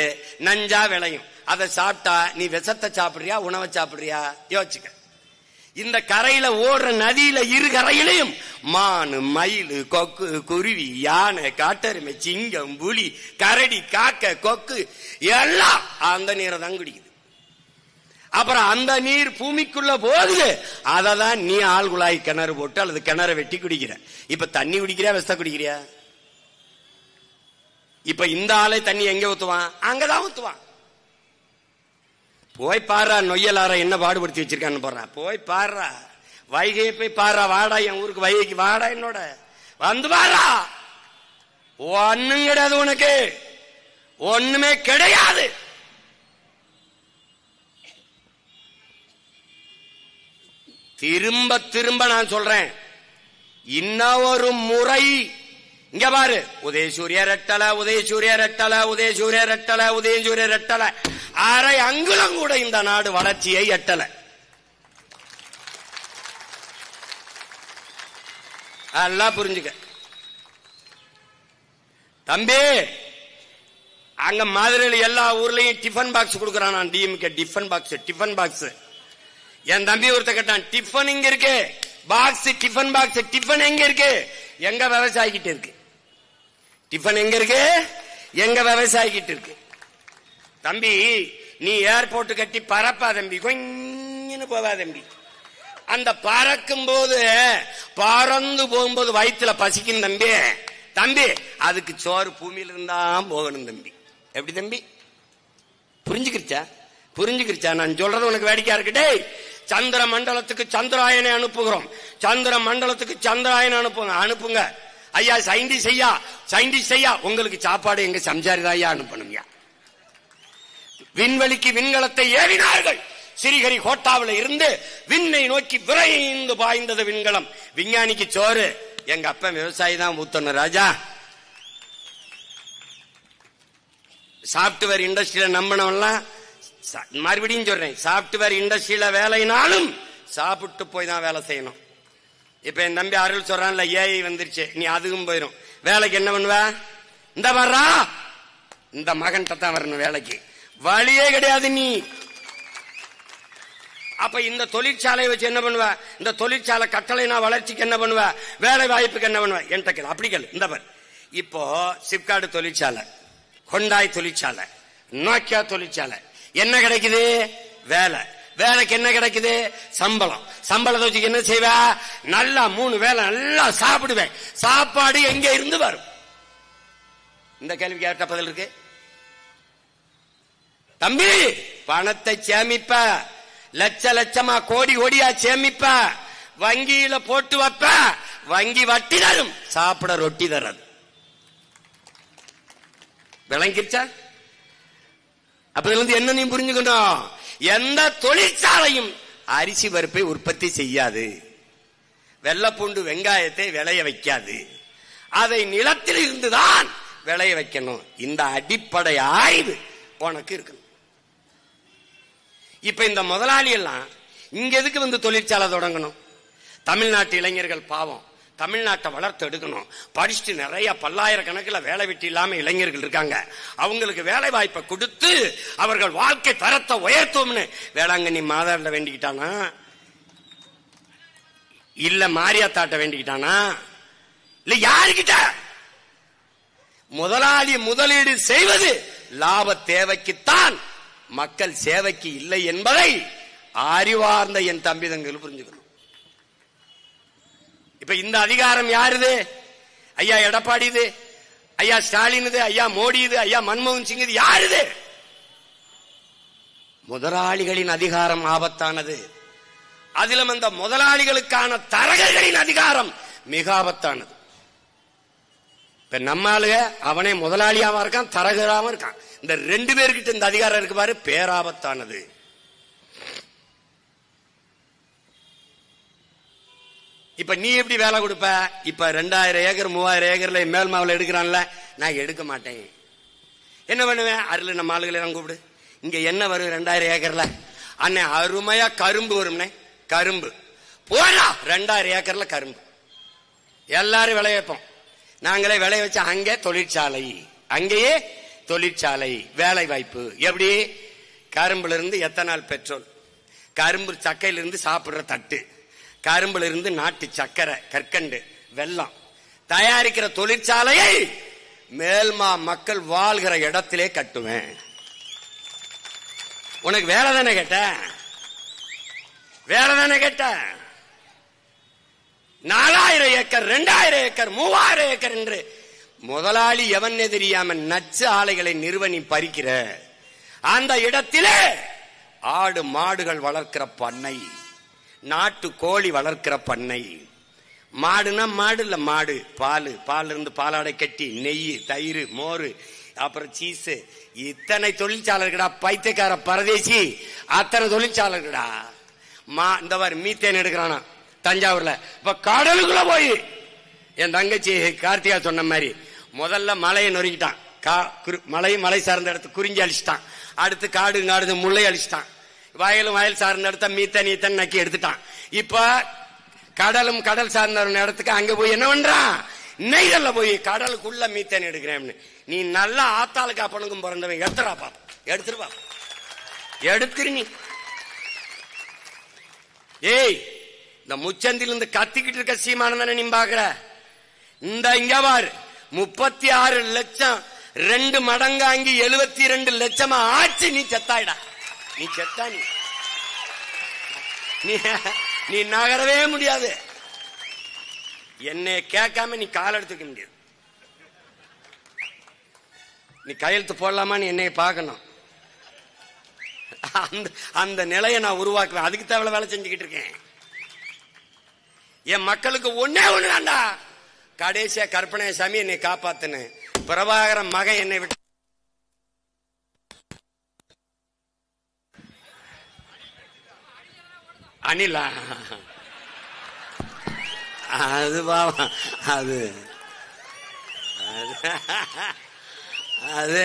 நஞ்சா விளையும். அதை சாப்பிட்டா நீ விஷத்தை சாப்பிடுறியா உணவை சாப்பிடுறியா யோசிச்சுக்க. இந்த கரையில ஓடுற நதியில இரு கரையிலையும் மானு, மயில், கொக்கு, குருவி, யானை, காட்டெருமை, சிங்கம், புலி, கரடி, காக்க, கொக்கு எல்லாம் அந்த நீரை தான் குடிக்குது. அப்புறம் அந்த நீர் பூமிக்குள்ள போகுது. அததான் நீ ஆழ்குழாய் கிணறு போட்டு அல்லது கிணறு வெட்டி குடிக்கிற. இப்ப தண்ணி குடிக்கிறியா விஷத்தை குடிக்கிறியா? இப்ப இந்த ஆலை தண்ணி எங்க ஊத்துவான்? அங்கதான் ஊத்துவான். போய் பாரா நொய்யலார என்ன பாடுபடுத்தி வச்சிருக்கான்னு போறான். போய் பாரா வைகையை போய் பாரா. வாடா என் ஊருக்கு வைகைக்கு வாடா, என்னோட வந்து பாரா. ஒண்ணும் கிடையாது உனக்கு, ஒண்ணுமே கிடையாது. திரும்ப திரும்ப நான் சொல்றேன், இன்னொரு முறை இங்க பாரு. உதயசூரிய ரெட்டல, உதயசூரிய ரெட்டல, உதயசூரிய ரெட்டல, உதயசூரிய ரெட்டல. அரை அங்குலம் கூட இந்த நாடு வளர்ச்சியை எட்டல. எல்லாம் புரிஞ்சுக்க தம்பி. அங்க மதுரையில் எல்லா ஊர்லயும் டிஃபன் பாக்ஸ் கொடுக்கறான். நான் DMK tiffin box, tiffin box. என் தம்பி ஒருத்த கேட்டான், டிஃபன் இங்க இருக்கு, பாக்ஸ் டிஃபன் பாக்ஸ், டிஃபன் எங்க இருக்கு? எங்க விவசாயிக்கிட்டு இருக்கு. டிஃபன் எங்க இருக்கு? எங்க விவசாயிக்கிட்டு இருக்கு. தம்பி நீ ஏர்போர்ட் கட்டி பறப்பா தம்பி, கொஞ்சம் போவா தம்பி. அந்த பறக்கும் போது பறந்து போகும்போது வயிற்றுல பசிக்கும் தம்பி. தம்பி அதுக்கு சோறு பூமியில இருந்தா போகணும் தம்பி. எப்படி தம்பி? புரிஞ்சுக்கிருச்சா? புரிஞ்சுக்கிருச்சா? நான் சொல்றது உனக்கு வேடிக்கையா இருக்கு. சந்திர மண்டலத்துக்கு சந்திராயனை அனுப்புகிறோம், சந்திர மண்டலத்துக்கு சந்திராயனை அனுப்புங்க ஐயா. சயின்டிஸ்ட் ஐயா, சயின்டிஸ்ட் ஐயா, உங்களுக்கு சாப்பாடு எங்க சம்சாரிதா ஐயா அனுப்பணும்யா. விண்வெளிக்கு விண்கலத்தை ஏறினார்கள். ஸ்ரீஹரி கோட்டாவில இருந்து விண்ணை நோக்கி விரைந்து பாய்ந்தது விண்கலம். விஞ்ஞானிக்கு சோறு எங்க அப்பா விவசாயி தான் ஊத்தணும் ராஜா. சாப்ட்வேர் இண்டஸ்ட்ரியில நம்பினவெல்லாம், மறுபடியும் சொல்றேன், சாப்ட்வேர் இண்டஸ்ட்ரியில வேலைனாலும் சாப்பிட்டு போய் தான் வேலை செய்யணும். இப்ப என் தம்பி அருள் சொல்றான்ல, ஏஐ வந்துருச்சு, நீ அதுவும் போயிடும். வேலைக்கு என்ன பண்ணுவ? இந்த வர்றா இந்த மகன் தான் வரணும் வேலைக்கு, வழியே கிடையாது நீ. அப்ப இந்த தொழிற்சாலையை வச்சு என்ன பண்ணுவ? இந்த தொழிற்சாலை கட்டளைனா வளர்ச்சிக்கு என்ன பண்ணுவ? வேலை வாய்ப்புக்கு என்ன பண்ணுவ? என்கிட்ட கேள், அப்படி கேள். இந்த பார், இப்போ சிப்காடு தொழிற்சாலை, ஹொண்டாய் தொழிற்சாலை, நோக்கியா தொழிற்சாலை, என்ன கிடைக்குது? வேலை. வேலைக்கு என்ன கிடைக்குது? சம்பளம். சம்பளத்தை வச்சு என்ன செய்வ? நல்லா 3 வேலை நல்லா சாப்பிடுவேன். சாப்பாடு எங்க இருந்து வரும்? இந்த கேள்விக்கு யார்கிட்ட பதில் இருக்கு? தம்பி பணத்தை சேமிப்ப, லட்ச லட்சமா கோடி கோடியா சேமிப்ப, வங்கியில போட்டு வைப்ப, வங்கி வட்டி தரும், சாப்பிட ரொட்டி தராது. விளங்கிருச்சா? அப்ப என்ன நீ புரிஞ்சுக்கணும், எந்த தொழிற்சாலையும் அரிசி பருப்பை உற்பத்தி செய்யாது, வெள்ளைப்பூண்டு வெங்காயத்தை விளைய வைக்காது, அதை நிலத்தில் இருந்துதான் விளைய வைக்கணும். இந்த அடிப்படை ஆய்வு உனக்கு இருக்கணும். இப்ப இந்த முதலாளி எல்லாம் இங்க எதுக்கு வந்து தொழிற்சாலை தொடங்கணும்? தமிழ்நாட்டு இளைஞர்கள் பாவம், தமிழ்நாட்டை வளர்த்து எடுக்கணும். படிச்சுட்டு நிறைய பல்லாயிரக்கணக்கில் வேலை வெட்டி இல்லாம இளைஞர்கள் இருக்காங்க. அவங்களுக்கு வேலை வாய்ப்பை கொடுத்து அவர்கள் வாழ்க்கை தரத்தை உயர்த்தும்னு வேளாங்கண்ணி மாதாண்ட வேண்டிக்கிட்டானா, இல்ல மாரியாத்தாட்ட வேண்டிக்கிட்டானா, இல்ல யாருக்கிட்ட? முதலாளி முதலீடு செய்வது லாப தேவைக்குத்தான், மக்கள் சேவைக்கு இல்லை என்பதை அறிவார்ந்த என் தம்பி தங்கள் புரிஞ்சுக்கணும். இப்ப இந்த அதிகாரம் யாருது? ஐயா எடப்பாடி இது, ஐயா ஸ்டாலின் இது, ஐயா மோடி இது, ஐயா மன்மோகன் சிங் இது, யாருது? முதலாளிகளின் அதிகாரம் ஆபத்தானது. அதிலும் அந்த முதலாளிகளுக்கான தரகர்களின் அதிகாரம் மிக ஆபத்தானது. இப்ப நம்மாளுக அவனே முதலாளியாவும் இருக்கான், தரகராவும் இருக்கான். இந்த 2 பேர்கிட்ட இந்த அதிகாரம் இருக்கு பாரு, பேராபத்தானது. இப்ப நீ எப்படி வேலை கொடுப்ப? இப்ப 2000 ஏக்கர் 3000 ஏக்கர்ல மேல் மாவில் எடுக்கிறான்ல, நான் எடுக்க மாட்டேன். என்ன பண்ணுவேன்? அருள் நம்ம ஆளுகளை எல்லாம் கூப்பிடு, இங்க என்ன வரும் 2000 ஏக்கர்ல? அண்ணே அருமையா கரும்பு வரும்னே, கரும்பு போடா. 2000 ஏக்கர்ல கரும்பு எல்லாரும் விளைய வைப்போம். நாங்களே விளைய வச்ச அங்கே தொழிற்சாலை, அங்கேயே தொழிற்சாலை, வேலை வாய்ப்பு. எப்படி? கரும்புல இருந்து எத்தனால் பெட்ரோல், கரும்பு சக்கையில இருந்து சாப்பிடுற தட்டு, கரும்புல இருந்து நாட்டு சக்கரை, கற்கண்டு, வெல்லம் தயாரிக்கிற தொழிற்சாலையை மேல்மா மக்கள் வாழ்கிற இடத்திலே கட்டுவேன். உனக்கு வேலை தானே கேட்ட? வேலை தானே கேட்ட? 4000 ஏக்கர் 2000 ஏக்கர் 3000 ஏக்கர் என்று முதலாளி எவன் தெரியாம நச்சு ஆலைகளை நிறுவனி பறிக்கிற அந்த இடத்திலே ஆடு மாடுகள் வளர்க்கிற பண்ணை, நாட்டு கோழி வளர்க்கிற பண்ணை, மாடுனா மாடு இல்ல, மாடு பால், பால் இருந்து பாலாடை கட்டி, நெய், தயிர், மோர், அப்புறம் சீஸ், இத்தனை தொழிற்சாலைகளா. பைத்தியக்கார பரதேசி, அத்தனை தொழிற்சாலைகளா. இந்த மாதிரி மீத்தேன் எடுக்கிறானா தஞ்சாவூர்ல. இப்ப கடலுக்குள்ள போய் என் தங்கச்சி கார்த்திகா சொன்ன மாதிரி முதல்ல மலையை நொறுக்கிட்டான், மலை சார்ந்த இடத்து குறிஞ்சி அழிச்சிட்டான், அடுத்து காடு காடு முல்லை அழிச்சிட்டான், வயலும் வயல் சார்ந்த இடத்த மீத்தன் நக்கி எடுத்துட்டான். இப்ப கடலும் கடல் சார்ந்த இடத்துக்கு அங்க போய் என்ன பண்றான்? நெய்தல்ல போய் கடலுக்குள்ள மீத்தேன் எடுக்கிறேன். நீ நல்லா ஆத்தாளுக்கு அப்பனுக்கும் பிறந்தவன், எடுத்துடா பாப்பா, எடுத்துருப்பா, எடுத்துரு நீ. ஏய், இந்த முச்சந்தில இருந்து கத்திக்கிட்டு இருக்க சீமானதானே நீ பாக்குற? இந்த இங்க பாரு, 36 லட்சம் 2 மடங்காங்கி 72 லட்சமா ஆச்சு. நீ செத்தாயிடா, நீ செத்தா, நீ நகரவே முடியாது. என்னை கேட்காம நீ கால் எடுத்துக்க முடியாது. நீ கையெழுத்து போடலாமா? நீ என்னை பார்க்கணும். அந்த நிலையை நான் உருவாக்குவேன். அதுக்கு தேவை வேலை செஞ்சுக்கிட்டு இருக்கேன். என் மக்களுக்கு ஒன்னே ஒண்ணுதான்டா, கடைசியா கற்பனை சாமி என்னை காப்பாத்துன்னு. பிரபாகரன் மகன் என்னை விட்டு அனிலா, அது பாவம், அது அது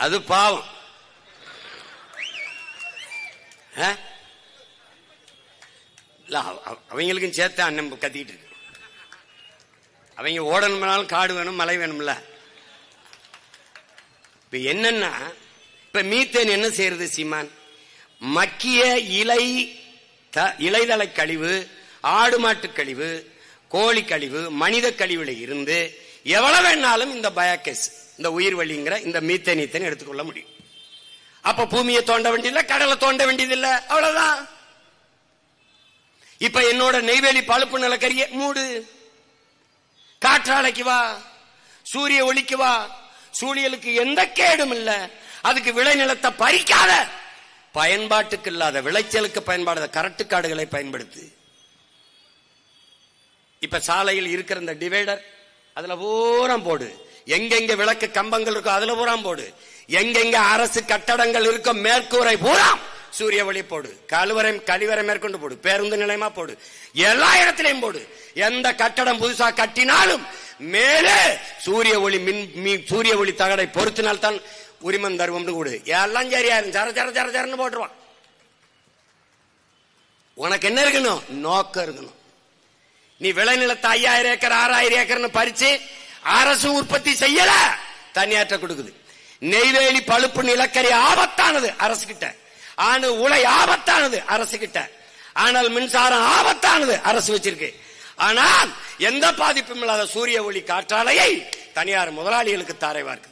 அது பாவம். அவங்களுக்கும் சேர்த்து அண்ணன் கத்திக்கிட்டு இருக்கு. அவங்க ஓடணும்னாலும் காடு வேணும், மலை வேணும்ல. இப்ப என்னன்னா, இப்ப மீத்தேன் என்ன செய்யறது சீமான்? மக்கிய இலைதலை கழிவு, ஆடு மாட்டு கழிவு, கோழி கழிவு, மனித கழிவுல இருந்து எவ்வளவு வேணாலும் இந்த பயோகேஸ், இந்த உயிர் வழிங்கிற இந்த மீத்தேன் எடுத்துக்கொள்ள முடியும். அப்ப பூமியை தோண்ட வேண்டியதில்லை, கடலை தோண்ட வேண்டியதில்லை, அவ்வளவுதான். இப்ப என்னோட நெய்வேலி பழுப்பு நிலக்கரிய மூடு, காற்றாலைக்கு வா, சூரிய ஒளிக்கு வா, சூழியலுக்கு எந்த கேடும் இல்ல. அதுக்கு விளைநிலத்தை பறிக்காத, பயன்பாட்டுக்கு இல்லாத விளைச்சலுக்கு பயன்பாடு கரட்டு காடுகளை பயன்படுத்து. இப்ப சாலையில் இருக்கிற இந்த டிவைடர் அதுல பூரா போடு, எங்கெங்க விளக்கு கம்பங்கள் இருக்கோ அதுல பூரா போடு, எங்கெங்க அரசு கட்டடங்கள் இருக்கோ மேற்கூரை பூரா சூரிய ஒளி போடு, கழிவறை மேற்கொண்டு போடு, பேருந்து நிலையமா போடு, எல்லா இடத்திலையும் போடு. எந்த கட்டடம் புதுசா கட்டினாலும் மேலே சூரிய ஒளி தகடை பொருத்தினால்தான் உரிமம் தருவோம் கூடு. எல்லாம் சரியா சரன்னு போட்டுருவான். உனக்கு என்ன இருக்கணும்? நோக்கம் இருக்கணும். நீ விளைநிலத்தை 5000 ஏக்கர் 6000 ஏக்கர்னு பறிச்சு அரசு உற்பத்தி செய்யல, தனியாற்ற கொடுக்குது. நெய்வேலி பழுப்பு நிலக்கரி ஆபத்தானது அரசு கிட்ட, ஆணு உலை ஆபத்தானது அரசு கிட்ட, ஆனால் மின்சாரம் ஆபத்தானது அரசு வச்சிருக்கு. ஆனால் எந்த பாதிப்பும் இல்லாத சூரிய ஒளி காற்றாலையை தனியார் முதலாளிகளுக்கு தாரைவார்க்கு.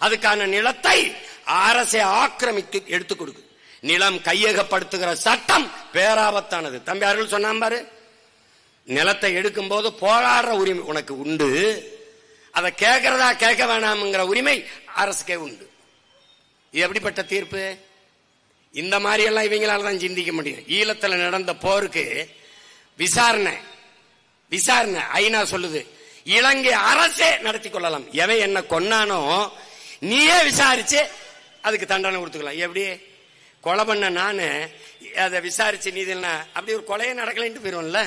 அதுக்கான நிலத்தை அரசை ஆக்கிரமித்து எடுத்துக் கொடுக்கு. நிலம் கையகப்படுத்துகிற சட்டம் பேராபத்தானது. தம்பி அருள் சொன்னான் பாரு, நிலத்தை எடுக்கும் போது போராடுற உரிமை உனக்கு உண்டு, அதை கேட்கறதா கேட்க வேணாம்ங்கிற உரிமை அரசுக்கே உண்டு. இது எப்படிப்பட்ட தீர்ப்பு? இந்த மாதிரி எல்லாம் இவங்களால தான் சிந்திக்க முடியும். ஈழத்துல நடந்த போருக்கு விசாரணை ஐநா சொல்லுது, இலங்கை அரசே நடத்தி கொள்ளலாம். எவன் என்ன கொன்னானோ நீயே விசாரிச்சு அதுக்கு தண்டனை கொடுத்துக்கலாம். எப்படி கொலை பண்ண நானு அதை விசாரிச்சு நீதி அப்படி ஒரு கொலையே நடக்கலன்ட்டு போயிருவோம்ல.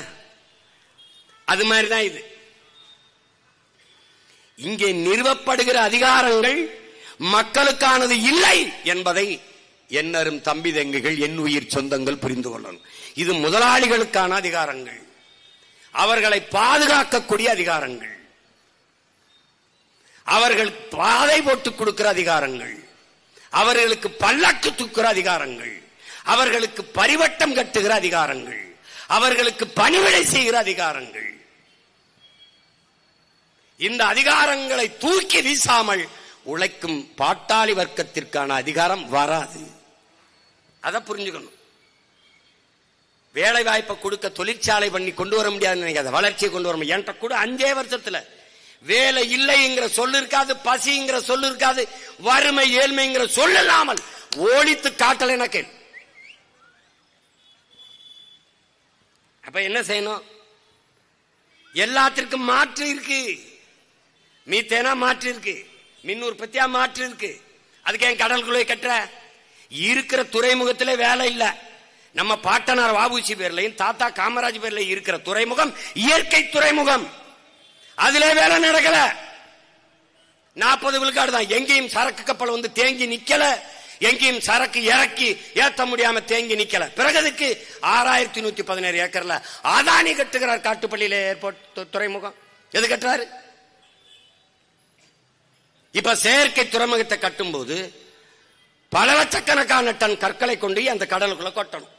அது மாதிரிதான் இது. இங்கே நிறுவப்படுகிற அதிகாரங்கள் மக்களுக்கானது இல்லை என்பதை என்னரும் தம்பி தங்கைகள், என் உயிர் சொந்தங்கள் புரிந்து கொள்ளணும். இது முதலாளிகளுக்கான அதிகாரங்கள், அவர்களை பாதுகாக்கக்கூடிய அதிகாரங்கள், அவர்கள் பாதை போட்டு கொடுக்கிற அதிகாரங்கள், அவர்களுக்கு பல்லக்கு தூக்குற அதிகாரங்கள், அவர்களுக்கு பரிவட்டம் கட்டுகிற அதிகாரங்கள், அவர்களுக்கு பணிவிடை செய்கிற அதிகாரங்கள். இந்த அதிகாரங்களை தூக்கி வீசாமல் உழைக்கும் பாட்டாளி வர்க்கத்திற்கான அதிகாரம் வராது. அதை புரிஞ்சுக்கணும். வேலை வாய்ப்பை கொடுக்க தொழிற்சாலை பண்ணி கொண்டு வர முடியாது நினைக்காத, வளர்ச்சியை கொண்டு வர முடியும். என்கிட்ட கூட 5 வருஷத்துல வேலை இல்லைங்கிற சொல்லு இருக்காது, பசிங்கிற சொல்லு இருக்காது, வறுமை ஏழ்மைங்கிற சொல்லு இல்லாமல் ஒழித்து காட்டல எனக்கு. அப்ப என்ன செய்யணும்? எல்லாத்திற்கும் மாற்று இருக்கு. மீத்தேனா மாற்று இருக்கு, மின் உற்பத்தியா மாற்று இருக்கு. அதுக்கு ஏன் கடலுக்குள்ளே கட்டுற? இருக்கிற துறைமுகத்திலே வேலை இல்ல. நம்ம பாட்டனார் வாபுசி பேர்லையும் தாத்தா காமராஜ் பேர்லையும் இருக்கிற துறைமுகம் இயற்கை துறைமுகம், அதிலே வேலை நடக்கல. 40 விழுக்காடு தான். எங்கேயும் சரக்கு கப்பல் வந்து தேங்கி நிக்கல, எங்கேயும் சரக்கு இறக்கி ஏற்ற முடியாம தேங்கி நிக்கல. பிறகு அதுக்கு 6117 ஏக்கர்ல அதானி கட்டுகிறார் காட்டுப்பள்ளியில ஏர்போர்ட் துறைமுகம். எது கட்டுறாரு? இப்ப செயற்கை துறைமுகத்தை கட்டும் போது பல லட்சக்கணக்கான டன் கற்களை கொண்டு அந்த கடலுக்குள்ள கொட்டணும்.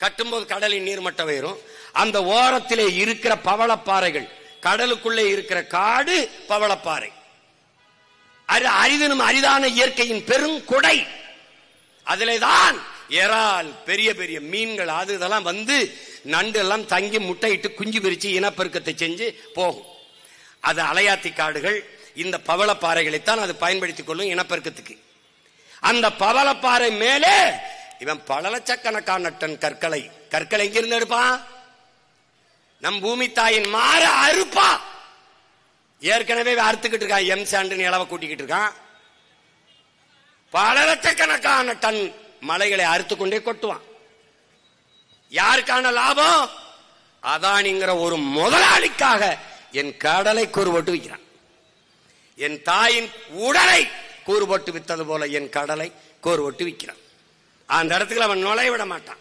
கட்டும்போது கடலின் நீர்மட்டம் உயரும். அந்த ஓரத்திலே இருக்கிற பவளப்பாறைகள், கடலுக்குள்ளே இருக்கிற காடு பவளப்பாறை, அரிதனும் அரிதான இயற்கையின் பெருங்கொடை. அதிலே தான் இறால், பெரிய பெரிய மீன்கள், அது இதெல்லாம் வந்து நண்டு எல்லாம் தங்கி முட்டையிட்டு குஞ்சு பிரிச்சு இனப்பெருக்கத்தை செஞ்சு போகும். அது அலையாத்தி காடுகள். இந்த பவளப்பாறைகளைத்தான் அது பயன்படுத்திக் கொள்ளும் இனப்பெருக்கத்துக்கு. அந்த பவளப்பாறை மேலே இவன் பல லட்சக்கணக்கான டன் கற்களை எங்கிருந்து எடுப்பான்? நம் பூமி தாயின் மாற அறுப்பா. ஏற்கனவே அறுத்துக்கிட்டு இருக்கான், எம் சாண்டு இளவ கூட்டிக்கிட்டு இருக்கான். பல லட்சக்கணக்கான டன் மலைகளை அறுத்து கொண்டே கொட்டுவான். யாருக்கான லாபம்? அதானிங்கிற ஒரு முதலாளிக்காக என் கடலை கூறுபட்டு விற்கிறான். என் தாயின் உடலை கூறுபட்டு வித்தது போல என் கடலை கூறுபட்டு விற்கிறான். அந்த இடத்துக்கு அவன் நுழைய விட மாட்டான்.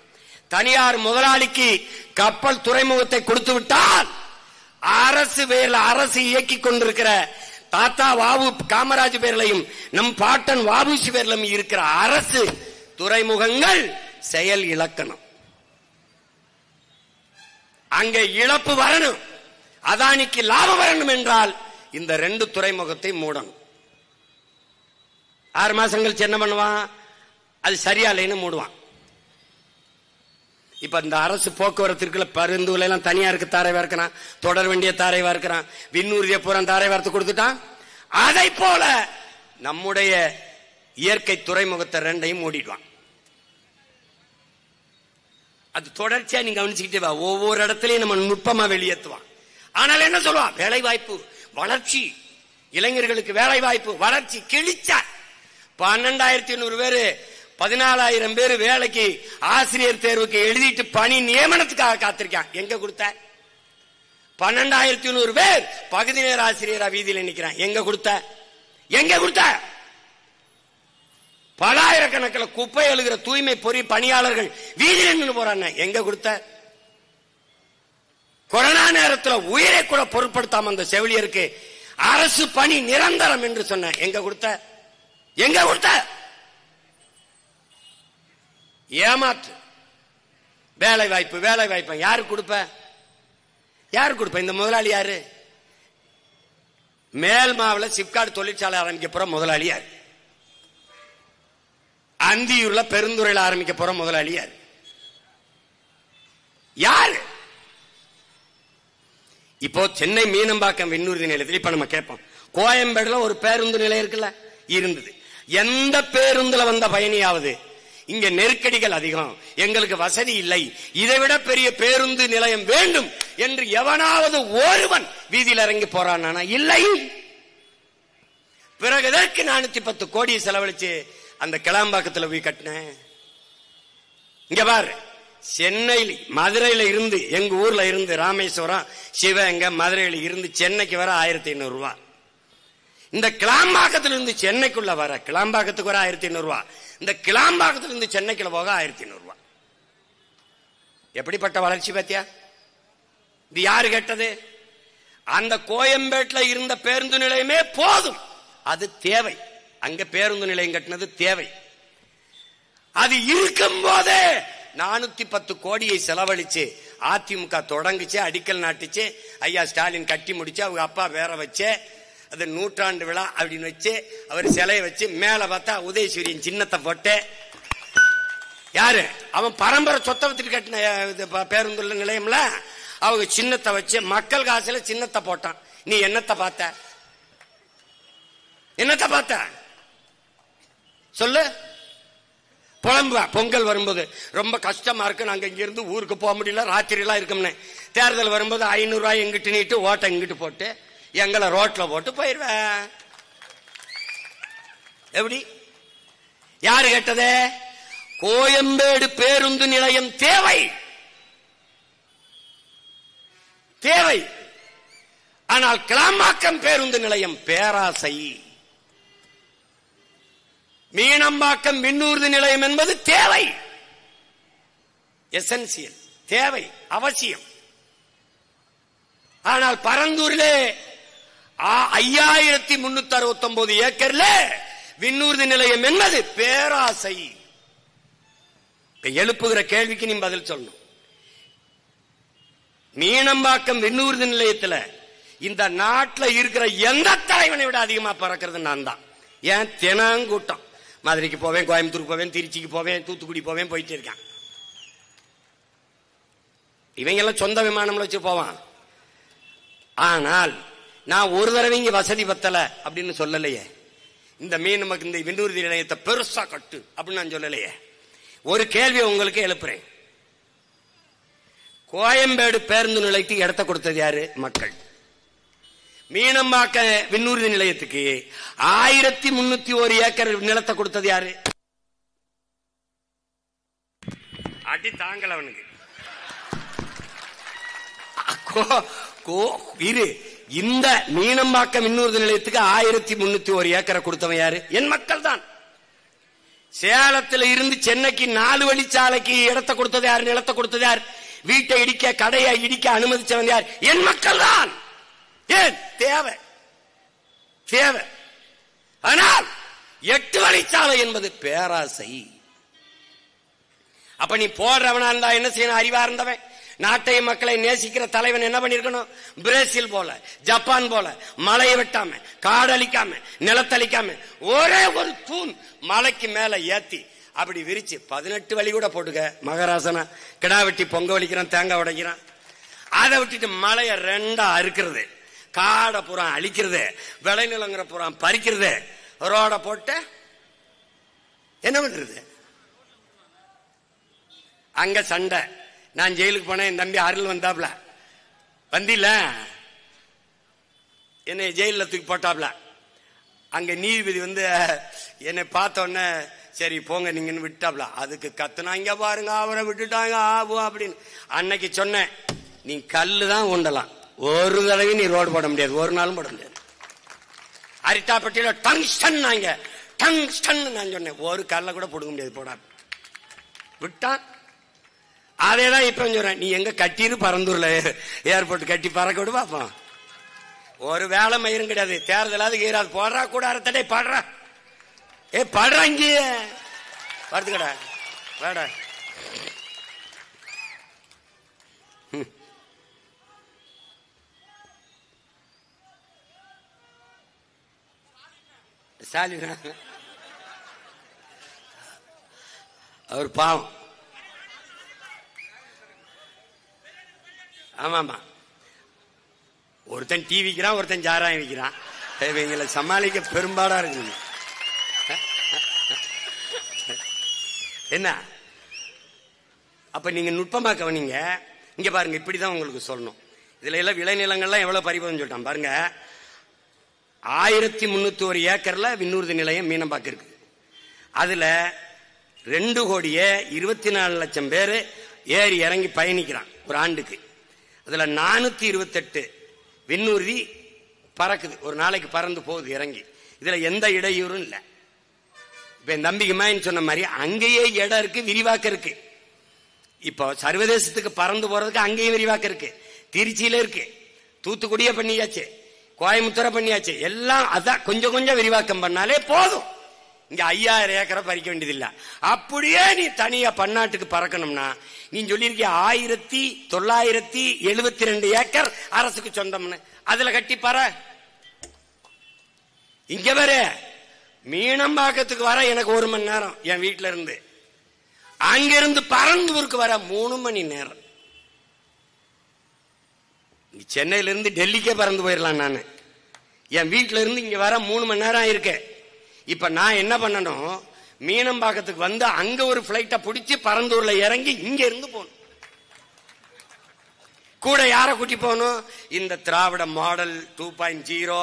தனியார் முதலாளிக்கு கப்பல் துறைமுகத்தை கொடுத்து விட்டால் அரசு பேர்ல, அரசு இயக்கி கொண்டிருக்கிற தாத்தா வாவு காமராஜ் பேர்லையும் நம் பாட்டன் வாபுசி பேர்லையும் இருக்கிற அரசு துறைமுகங்கள் செயல் இழக்கணும். அங்கே இழப்பு வரணும், அதானிக்கு லாபம் வரணும் என்றால் இந்த 2 துறைமுகத்தை மூடணும். 6 மாசம் கழிச்சு என்ன பண்ணுவான்? அது சரியா இல்லைன்னு மூடுவான். இப்ப இந்த அரசு போக்குவரத்திற்குள்ள பரிந்துரை எல்லாம் தனியாருக்கு தாரைவா இருக்கிறான், தொடர் வேண்டிய தாரைவா இருக்கிறான், விண்ணூர்திய பூரா தாரை வார்த்து கொடுத்துட்டான். அதை போல நம்முடைய இயற்கை துறைமுகத்தை 2ஐயும் மூடிடுவான். அது தொடர்ச்சியா நீங்க கவனிச்சுக்கிட்டே வா. ஒவ்வொரு இடத்துலயும் நம்ம நுட்பமா வெளியேற்றுவான். ஆனால் என்ன சொல்லுவான்? வேலை வாய்ப்பு, வளர்ச்சி, இளைஞர்களுக்கு வேலை வாய்ப்பு, வளர்ச்சி. கிழிச்சா 12,800 பேரு 14,000 பேரு வேலைக்கு ஆசிரியர் தேர்வுக்கு எழுதிட்டு பணி நியமனத்துக்காக காத்திருக்கான். எங்க கொடுத்த? 12,100 பேர் பகுதி நேர ஆசிரியரா வீதியில் நிக்கிறான். எங்க கொடுத்த? பலாயிரக்கணக்கில் குப்பை எழுகிற தூய்மை பொறி பணியாளர்கள் வீதியில் நின்று போறாங்க. எங்க கொடுத்த? கொரோனா நேரத்தில் உயிரை கூட பொருட்படுத்தாம அந்த செவிலியருக்கு அரசு பணி நிரந்தரம் என்று சொன்ன. எங்க கொடுத்த? ஏமாற்று. வேலை வாய்ப்பு யாரு கொடுப்ப? இந்த முதலாளி யாரு? மேல் மாவுல சிப்காட் தொழிற்சாலை ஆரம்பிக்க போற முதலாளி யாரு? அந்தியூர்ல பெருந்துறையில் ஆரம்பிக்க போற முதலாளி யாரு? இப்போ சென்னை மீனம்பாக்கம் விண்ணூர்தி நிலையத்தில் இப்ப நம்ம கேட்போம், கோயம்பேடுல ஒரு பேருந்து நிலையம் இருக்குல்ல, இருந்தது. எந்த பேருந்துல வந்த பயணியாவது இங்க நெருக்கடிகள் அதிகம், எங்களுக்கு வசதி இல்லை, இதைவிட பெரிய பேருந்து நிலையம் வேண்டும் என்று எவனாவது ஒருவன் வீதியில் இறங்கி போறானா? இல்லை. பிறகு எதற்கு 410 கோடி செலவழிச்சு அந்த கிளாம்பாக்கத்தில் போய் கட்டினேன்? இங்க பாரு, சென்னையில் மதுரையில இருந்து எங்க ஊர்ல இருந்து ராமேஸ்வரம் சிவகங்கை மதுரையில இருந்து சென்னைக்கு வர 1500 ரூபாய். இந்த கிளாம்பாக்கத்துல இருந்து சென்னைக்குள்ள வர கிளாம்பாக்கத்துக்கு வர 1500 ரூபாய். இந்த கிளாம்பாக்கத்துல இருந்து சென்னைக்குள்ள போக 1500 ரூபாய். எப்படிப்பட்ட வளர்ச்சி பாத்தியா? இது யாரு கேட்டது? அந்த கோயம்பேட்டில் இருந்த பேருந்து நிலையமே போதும், அது தேவை. அங்க பேருந்து நிலையம் கட்டினது தேவை. அது இருக்கும் போதே 410 கோடியை செலவழிச்சு அதிமுக தொடங்குச்சு, அடிக்கல் நாட்டுச்சு, ஐயா ஸ்டாலின் கட்டி முடிச்சு, அவங்க அப்பா வேற வச்சு அது 100ஆண்டு விழா அப்படின்னு வச்சு அவர் சிலையை வச்சு மேல பார்த்தா உதயசூரியன் சின்னத்தை போட்டு, யாரு அவன் பரம்பரை சொத்தை வச்சுட்டு கட்டின பேருந்து நிலையம்ல அவங்க சின்னத்தை வச்சு மக்கள் காசுல சின்னத்தை போட்டான். நீ என்னத்தை பார்த்த? என்னத்தை பார்த்த சொல்லு. புலம்புவா பொங்கல் வரும்போது ரொம்ப கஷ்டமா இருக்கு, நாங்க இங்க இருந்து ஊருக்கு போக முடியல, ராத்திரி எல்லாம் இருக்கும்னு. தேர்தல் வரும்போது 500 ரூபாய் எங்கிட்டு நீட்டு ஓட்ட இங்கிட்டு போட்டு எங்களை ரோட்ல போட்டு போயிருவேன். எப்படி? யாரு கேட்டதே? கோயம்பேடு பேருந்து நிலையம் தேவை தேவை. ஆனால் கிளாம்பாக்கம் பேருந்து நிலையம் பேராசை. மீனம்பாக்கம் விண்ணூர்தி நிலையம் என்பது தேவை, எசென்சியல், தேவை, அவசியம். ஆனால் பரந்தூரிலே 5369 ஏக்கர்ல விண்ணூர்தி நிலையம் என்பது பேராசை. எழுப்புகிற கேள்விக்கு நீ பதில் சொல்லணும். மீனம்பாக்கம் விண்ணூர்தி நிலையத்தில் இந்த நாட்டில் இருக்கிற எந்த தலைவனை விட அதிகமா பறக்கிறது நான் தான். ஏன்? தினங்கூட்டம். மதுரைக்கு போவேன், கோயம்புத்தூருக்கு போவேன், திருச்சிக்கு போவேன், தூத்துக்குடி போவேன், போயிட்டு இருக்கேன். இவங்க எல்லாம் சொந்த விமானம்ல வச்சு போவான். ஆனால் நான் ஒரு தடவை இங்க வசதி பத்தல அப்படின்னு சொல்லலையே. இந்த நமக்கு இந்த விண்ணூர்தி நிலையத்தை பெருசா கட்டு அப்படின்னு நான் சொல்லலையே. ஒரு கேள்வி உங்களுக்கு எழுப்புறேன். கோயம்பேடு பேருந்து நிலையத்துக்கு இடத்த கொடுத்தது யாரு? மக்கள். மீனம்பாக்க விண்ணூர்தி நிலையத்துக்கு 1301 ஏக்கர் நிலத்தை கொடுத்தது யாரு? அடி தாங்கல அவனுக்கு. இந்த மீனம்பாக்க விண்ணூர்தி நிலையத்துக்கு 1301 ஏக்கரை கொடுத்தவன் யாரு? என் மக்கள் தான். சேலத்தில் இருந்து சென்னைக்கு 4 வழிச்சாலைக்கு இடத்தை கொடுத்தது யாரு? நிலத்தை கொடுத்தது யார்? வீட்டை இடிக்க, கடையை இடிக்க அனுமதிச்சவன் யார்? என் மக்கள் தான். ஏன்? தேவை தேவை. ஆனால் 8 வழிச்சாலை என்பது பேராசை. அப்ப நீ போடுறவனா இருந்தா என்ன செய்யணும்? அறிவா இருந்தவன், நாட்டை மக்களை நேசிக்கிற தலைவன் என்ன பண்ணிருக்கணும்? பிரேசில் போல, ஜப்பான் போல மலையை வெட்டாம, காடழிக்காம, நிலத்தளிக்காம ஒரே ஒரு தூண் மலைக்கு மேல ஏத்தி அப்படி விரிச்சு 18 வழி கூட போட்டுக்க. மகாராசனா கிடா வெட்டி பொங்க வலிக்கிறான், தேங்காய் உடைக்கிறான். அதை விட்டுட்டு மலையை 2ஆ அறுக்கிறது, காடை பூரா அழிக்கிறது, விளைநிலங்கிற பூரா பறிக்கிறது, ரோட போட்டு என்ன பண்றது? அங்க சண்டை. நான் ஜெயிலுக்கு போனேன், என் தம்பி அருள் வந்தாப்ல, வந்தில என்னை ஜெயில தூக்கி போட்டாப்ல. அங்க நீதிபதி என்னை பார்த்த உடனே சரி போங்க நீங்கன்னு விட்டாப்ல. அதுக்கு கத்துனாங்க பாருங்க, அவரை விட்டுட்டாங்க அப்படின்னு. அன்னைக்கு சொன்னேன், நீ கல்லு தான் உண்டலாம், ஒரு தடவை நீ ரோடு போட முடியாது, ஒரு நாளும் போட முடியாது. அரிட்டாப்பட்டியில டங்ஸ்டன் நான் சொன்னேன், ஒரு கல்ல கூட போட முடியாது, போடா விட்டான். அதேதான் இப்ப சொல்றேன், நீ எங்க கட்டிரு பரந்தூர்ல ஏர்போர்ட் கட்டி பறக்க விடு பாப்போம். ஒரு வேலை மயிரும் கிடையாது, தேர்தலாவது கீராது. போடுறா கூட அறத்தடை பாடுறா, படுறா இங்கே வருதுக்கடா வேடா. ஸ்டாலின் அவர் பாவம். ஆமாமா, ஒருத்தன் டீ விக்கிறான், ஒருத்தன் சாராயம் விக்கிறான். இவங்களை சமாளிக்க பெரும்பாடா இருக்கு. என்ன அப்ப நீங்க நுட்பமா கவனிங்க. இங்க பாருங்க, இப்படிதான் உங்களுக்கு சொல்லணும். இதுல எல்லாம் விளைநிலங்கள்லாம் எவ்வளவு பறிபோதுன்னு சொல்லிட்டான் பாருங்க. 1301 ஏக்கர்ல விண்ணூர்தி நிலையம் மீனம்பாக்கம் இருக்கு. அதுல 2,24,00,000 பேர் ஏறி இறங்கி பயணிக்கிறான் ஒரு ஆண்டுக்கு. அதுல 428 விண்ணூர்தி பறக்குது, ஒரு நாளைக்கு பறந்து போகுது இறங்கி. இதுல எந்த இடையூறும் இல்லை. இப்ப என் தம்பிக்குமான்னு சொன்ன மாதிரி அங்கேயே இடம் இருக்கு, விரிவாக்கம் இருக்கு. இப்போ சர்வதேசத்துக்கு பறந்து போறதுக்கு அங்கேயும் விரிவாக்கம் இருக்கு. திருச்சியில இருக்கு, தூத்துக்குடியே பண்ணியாச்சு, கோயம்புத்தூரை பண்ணியாச்சு. எல்லாம் அதான் கொஞ்சம் கொஞ்சம் விரிவாக்கம் பண்ணாலே போதும். இங்க 5000 ஏக்கரை பறிக்க வேண்டியது இல்ல. அப்படியே நீ தனியா பன்னாட்டுக்கு பறக்கணும்னா நீ சொல்லியிருக்கிய 1972 ஏக்கர் அரசுக்கு சொந்தம்னு அதுல கட்டி பற. இங்க வர மீனம்பாக்கத்துக்கு வர எனக்கு 1 மணி நேரம் என் வீட்டுல இருந்து. அங்கிருந்து பரந்தூருக்கு வர 3 மணி நேரம். சென்னையில இருந்து டெல்லிக்கே பறந்து போயிடலாம். நான் என் வீட்டுல இருந்து இங்க வர 3 மணி நேரம் இருக்கு. இப்ப நான் என்ன பண்ணணும், மீனம்பாக்கத்துக்கு வந்து அங்க ஒரு பிளைட்ட பிடிச்சி பரந்தூர்ல இறங்கி இங்க இருந்து போகணும். கூட யார கூட்டி போகணும், இந்த திராவிட மாடல் 2.0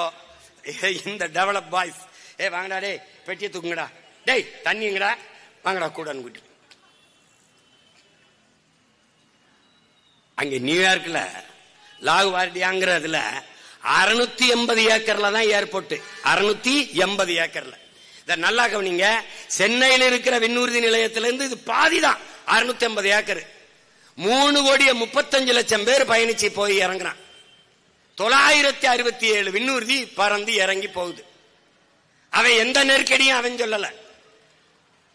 இந்த டெவலப் பாய்ஸ். வாங்கடா டே, பெட்டியை தூக்குங்கடா, டேய் தண்ணிங்கடா, வாங்கடா கூட கூட்டி. அங்க நியூயார்க்ல லாகுவார்டியாங்கிறதுல 680 ஏக்கர்ல தான் ஏர்போர்ட். 680 ஏக்கர்ல. நல்லா கவனிங்க, சென்னையில் இருக்கிற விண்ணூர்தி நிலையத்திலிருந்து இது பாதிதான், 680 ஏக்கர். 3,35,00,000 பேர் பயணிச்சு போய் இறங்குறான். 967 விண்ணூர்தி பறந்து இறங்கி போகுது. அவன் எந்த நெருக்கடியும் அவன் சொல்லல,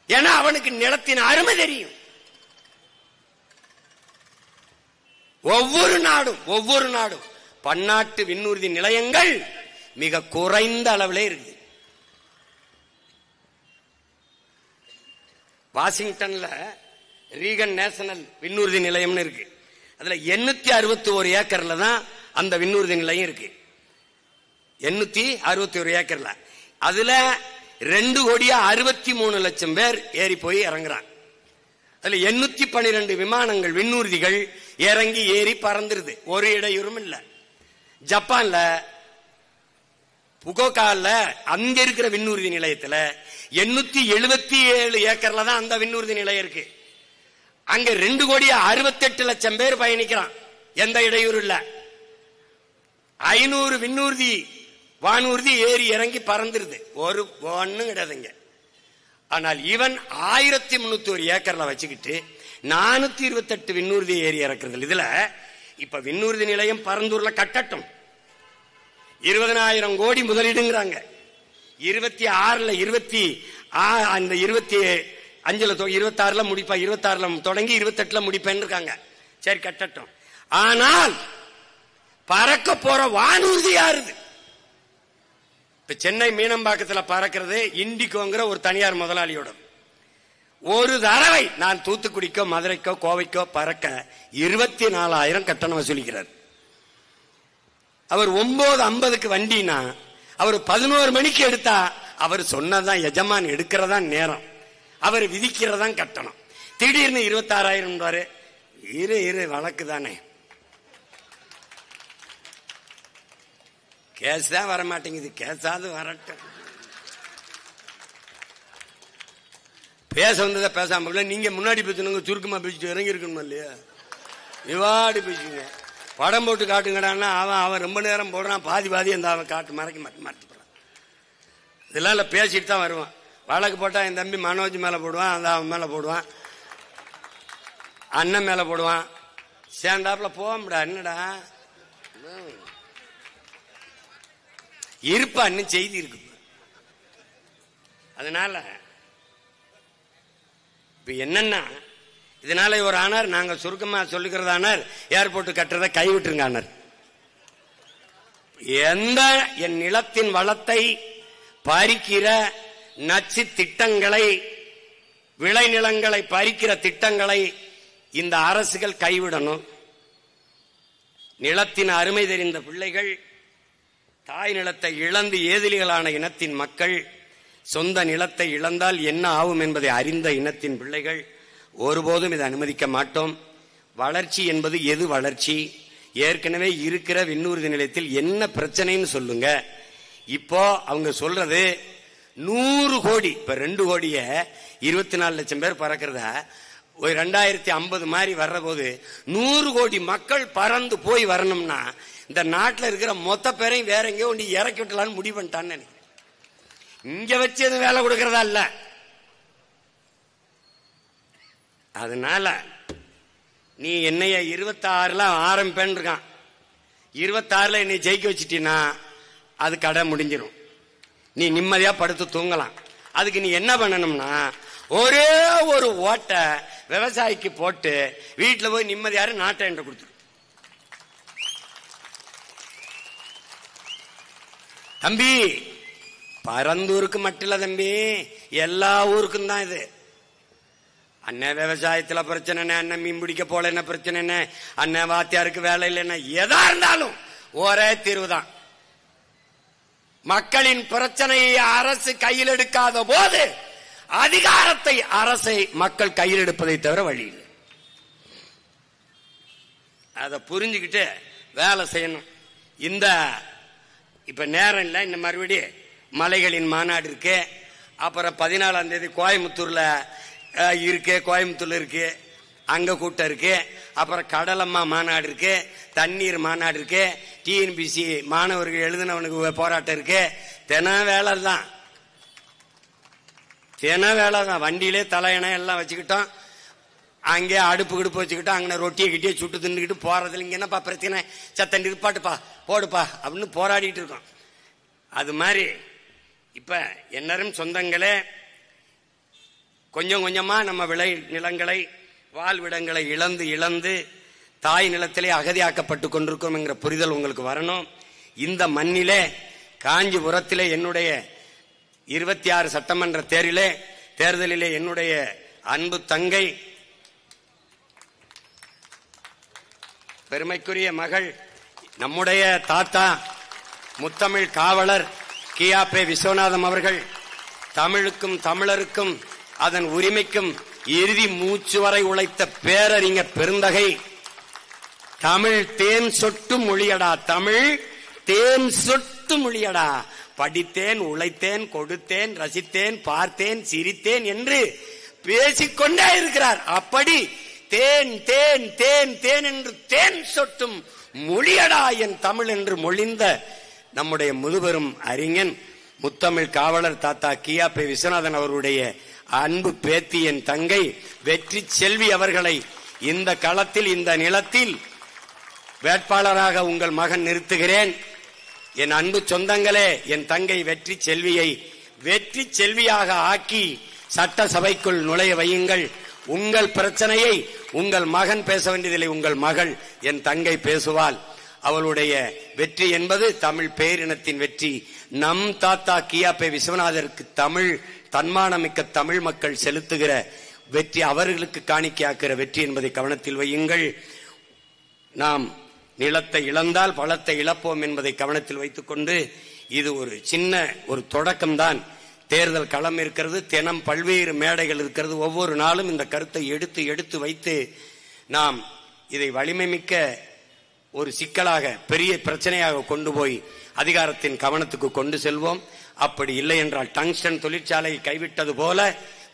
ஏன்னா அவனுக்கு நிலத்தின் அருமை தெரியும். ஒவ்வொரு நாடும் பன்னாட்டு விண்ணூர்தி நிலையங்கள் மிக குறைந்த அளவிலே இருக்கு. வாஷிங்டன்ல ரீகன் நேஷனல் விண்ணூர்தி நிலையம்னு இருக்கு. அதுல 861 ஏக்கர்ல தான் அந்த விண்ணூர்தி நிலையம் இருக்கு. 861 ஏக்கர்ல அதுல 2,63,00,000 பேர் ஏறி போய் இறங்குறாங்க. அதுல 812 விமானங்கள் விண்ணூர்திகள் இறங்கி ஏறி பறந்துருது, ஒரு இடையூறும் இல்ல. ஜப்பான்ல புகோகால அங்க இருக்கிற விண்ணூர்தி நிலையத்துல 877 ஏக்கர்ல தான் அந்த விண்ணூர்தி நிலையம் இருக்கு. அங்க 2,68,00,000 பேர் பயணிக்கிறான், எந்த இடையூறு இல்ல. 500 விண்ணூர்தி வானூர்தி ஏறி இறங்கி பறந்துருது, ஒரு ஒண்ணும் கிடையாதுங்க. ஆனால் இவன் 1301 ஏக்கர்ல வச்சுக்கிட்டு 428 விண்ணூர்தி ஏறி இறக்குறது. இதுல இப்ப விண்ணூர்தி நிலையம் பரந்தூர்ல கட்டட்டும், 20,000 கோடி முதலீடுங்கிறாங்க. 26ல 26ல முடிப்பா, 26ல தொடங்கி 28ல முடிப்பேன்னு இருக்காங்க. சரி கட்டட்டும். ஆனால் பறக்க போற வானூர்தி யாருது? இப்ப சென்னை மீனம்பாக்கத்துல பறக்கிறது இண்டிகோங்கிற ஒரு தனியார் முதலாளியோட. ஒரு தடவை நான் தூத்துக்குடிக்கோ மதுரைக்கோ கோவைக்கோ பறக்க 24,000 கட்டணம் வசூலிக்கிறார். அவர் 9:50க்கு வண்டினா அவர் 11 மணிக்கு எடுத்தா அவர் சொன்னதான் எஜமான் எடுக்கிறதா நேரம், அவர் விதிக்கிறதா கட்டணம். திடீர்னு 26,000 இரு வழக்கு தானே, கேஸ் தான் வர மாட்டேங்குது, கேஸாவது வரட்டும். பேச வந்ததை பேசாம நீங்க முன்னாடி பேசணுங்க, சுருக்கமா பேசிட்டு இறங்கி இருக்கணும் இல்லையா? இவாடி பேசுங்க, படம் போட்டு காட்டுங்கடான்னா அவன் ரொம்ப நேரம் போடுறான், பாதி அந்த அவன் காட்டு மறைக்க மாட்டி போறான். இதெல்லாம் இல்ல, பேசிட்டு தான் வருவான். வழக்கு போட்டா என் தம்பி மனோஜ் மேல போடுவான், அந்த அவன் மேல போடுவான், அண்ணன் மேல போடுவான். சேர்ந்தாப்புல போகமுடா, என்னடா இருப்பா, இன்னும் செய்தி இருக்கு. அதனால இப்ப என்னன்னா, இதனால ஒரு ஆனார், நாங்க சுருக்கமா சொல்லுகிறதானார், ஏர்போர்ட் கட்டுறதை கைவிட்டுருங்க ஆனார். எந்த என் நிலத்தின் வளத்தை பறிக்கிற நச்சு திட்டங்களை, விளைநிலங்களை பறிக்கிற திட்டங்களை இந்த அரசுகள் கைவிடணும். நிலத்தின் அருமை தெரிந்த பிள்ளைகள், தாய் நிலத்தை இழந்து ஏதிலிகளான இனத்தின் மக்கள் சொந்த நிலத்தை இழந்தால் என்ன ஆகும் என்பதை அறிந்த இனத்தின் பிள்ளைகள் ஒருபோதும் இதை அனுமதிக்க மாட்டோம். வளர்ச்சி என்பது எது வளர்ச்சி? ஏற்கனவே இருக்கிற விண்ணூர்தி நிலையத்தில் என்ன பிரச்சனைன்னு சொல்லுங்க. இப்போ அவங்க சொல்றது 100 கோடி, இப்ப 2 கோடிய 24 லட்சம் பேர் பறக்கிறத ஒரு 2050 மாதிரி வர்ற போது 100 கோடி மக்கள் பறந்து போய் வரணும்னா இந்த நாட்டில் இருக்கிற மொத்த பேரையும் வேற எங்கேயோ ஒன்று இறக்கி விட்டலான்னு முடிவு பண்ணிட்டான்னு. இங்க வச்சு எதுவும் வேலை கொடுக்கறதா இல்ல. அதனால நீ என்னைய 26ல ஆரம்பிப்பேன்னு இருக்கான். 26ல என்னை ஜெயிக்க வச்சுட்டீன்னா அது கடை முடிஞ்சிடும். நீ நிம்மதியா படுத்து தூங்கலாம். அதுக்கு நீ என்ன பண்ணணும்னா ஒரே ஒரு ஓட்டை விவசாயிக்கு போட்டு வீட்டில் போய் நிம்மதியாரு நாட்டை என்று கொடுத்துரு. தம்பி, பரந்தூருக்கு மட்டும் இல்ல தம்பி, எல்லா ஊருக்கும் தான் இது. அண்ணன் விவசாயத்துல பிரச்சனை என்ன, அண்ணன் மீன் பிடிக்க போல என்ன பிரச்சனை என்ன, அண்ணன் வாத்தியாருக்கு வேலை இல்லைன்னா எதா இருந்தாலும் ஒரே தீர்வு தான். மக்களின் பிரச்சனையை அரசு கையில் எடுக்காத போது அதிகாரத்தை அரசை மக்கள் கையில் எடுப்பதை தவிர வழி இல்லை. அதை புரிஞ்சுக்கிட்டு வேலை செய்யணும். இந்த இப்ப நேரம் இல்லை, இந்த மறுபடியும் மலைகளின் மாநாடு இருக்கு. அப்புறம் 14ஆம் தேதி கோயம்புத்தூர்ல இருக்கு, கோயம்புத்தூர்ல இருக்கு, அங்க கூட்டம் இருக்கு. அப்புறம் கடலம்மா மாநாடு இருக்கு, தண்ணீர் மாநாடு இருக்கு, டிஎன்பிசி மாணவர்கள் எழுதினவனுக்கு போராட்டம் இருக்கு. தின வேலை தான், தின வேலை தான். வண்டியிலே தலையணை எல்லாம் வச்சுக்கிட்டோம், அங்கே அடுப்பு கிடுப்பு வச்சுக்கிட்டோம், அங்கே ரொட்டியை கிட்டியே சுட்டு தின்னுக்கிட்டு போறதுல இங்க என்னப்பா பிரச்சனை, சத்த நிற்பாட்டுப்பா போடுப்பா அப்படின்னு போராடிட்டு இருக்கோம். அது மாதிரி இப்ப என்னரும் சொந்தங்களே, கொஞ்சம் கொஞ்சமா நம்ம விளை நிலங்களை வாழ்விடங்களை இழந்து இழந்து தாய் நிலத்திலே அகதியாக்கப்பட்டு கொண்டிருக்கோம் என்கிற புரிதல் உங்களுக்கு வரணும். இந்த மண்ணிலே காஞ்சிபுரத்திலே என்னுடைய 26 சட்டமன்ற தேர்தலிலே என்னுடைய அன்பு தங்கை பெருமைக்குரிய மகள் நம்முடைய தாத்தா முத்தமிழ் காவலர் கியாபே விஸ்வநாதம் அவர்கள் தமிழுக்கும் தமிழருக்கும் அதன் உரிமைக்கும் இறுதி மூச்சு வரை உழைத்த பேரறிஞர் பெருந்தகை. தமிழ் தேன் சொட்டு மொழியடா, தமிழ் தேன் சொட்டு மொழியடா, படித்தேன், உழைத்தேன், கொடுத்தேன், ரசித்தேன், பார்த்தேன், சிரித்தேன் என்று பேசிக்கொண்டே இருக்கிறார். அப்படி தேன் தேன் தேன் தேன் என்று தேன் சொட்டும் மொழியடா என் தமிழ் என்று மொழிந்த நம்முடைய முதுபெரும் அறிஞன் முத்தமிழ் காவலர் தாத்தா கியாபே விஸ்வநாதன் அவருடைய அன்பு பேத்தி என் தங்கை வெற்றி செல்வி அவர்களை இந்த களத்தில் இந்த நிலத்தில் வேட்பாளராக உங்கள் மகன் நிறுத்துகிறேன். என் அன்பு சொந்தங்களே, என் தங்கை வெற்றி செல்வியை வெற்றி செல்வியாக ஆக்கி சட்டசபைக்குள் நுழைய வையுங்கள். உங்கள் பிரச்சனையை உங்கள் மகன் பேச வேண்டியதில்லை, உங்கள் மகள் என் தங்கை பேசுவாள். அவளுடைய வெற்றி என்பது தமிழ் பேரினத்தின் வெற்றி. நம் தாத்தா கியாபே விஸ்வநாதருக்கு தமிழ் தன்மானமிக்க தமிழ் மக்கள் செலுத்துகிற வெற்றி, அவர்களுக்கு காணிக்கையாக்குற வெற்றி என்பதை கவனத்தில் வையுங்கள். நாம் நிலத்தை இழந்தால் பலத்தை இழப்போம் என்பதை கவனத்தில் வைத்துக் கொண்டு, இது ஒரு சின்ன ஒரு தொடக்கம்தான். தேர்தல் களம் இருக்கிறது, தினம் பல்வேறு மேடைகள் இருக்கிறது. ஒவ்வொரு நாளும் இந்த கருத்தை எடுத்து எடுத்து வைத்து நாம் இதை வலிமை மிக்க ஒரு சிக்கலாக பெரிய பிரச்சனையாக கொண்டு போய் அதிகாரத்தின் கவனத்துக்கு கொண்டு செல்வோம். அப்படி இல்லை என்றால் டங்ஸ்டன் தொழிற்சாலையை கைவிட்டது போல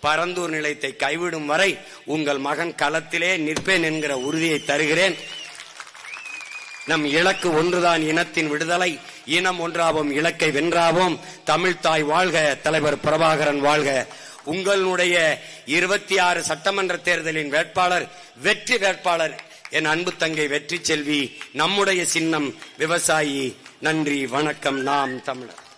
பரந்தூர் நிலையத்தை கைவிடும் வரை உங்கள் மகன் களத்திலே நிற்பேன் என்கிற உறுதியை தருகிறேன். நம் இலக்கு ஒன்றுதான், இனத்தின் விடுதலை. இனம் ஒன்றாவோம், இலக்கை வென்றாவோம். தமிழ்தாய் வாழ்க, தலைவர் பிரபாகரன் வாழ்க. உங்களுடைய 26 சட்டமன்ற தேர்தலின் வேட்பாளர் வெற்றி வேட்பாளர் என் அன்பு தங்கை வெற்றி செல்வி. நம்முடைய சின்னம் விவசாயி. நன்றி, வணக்கம். நாம் தமிழர்.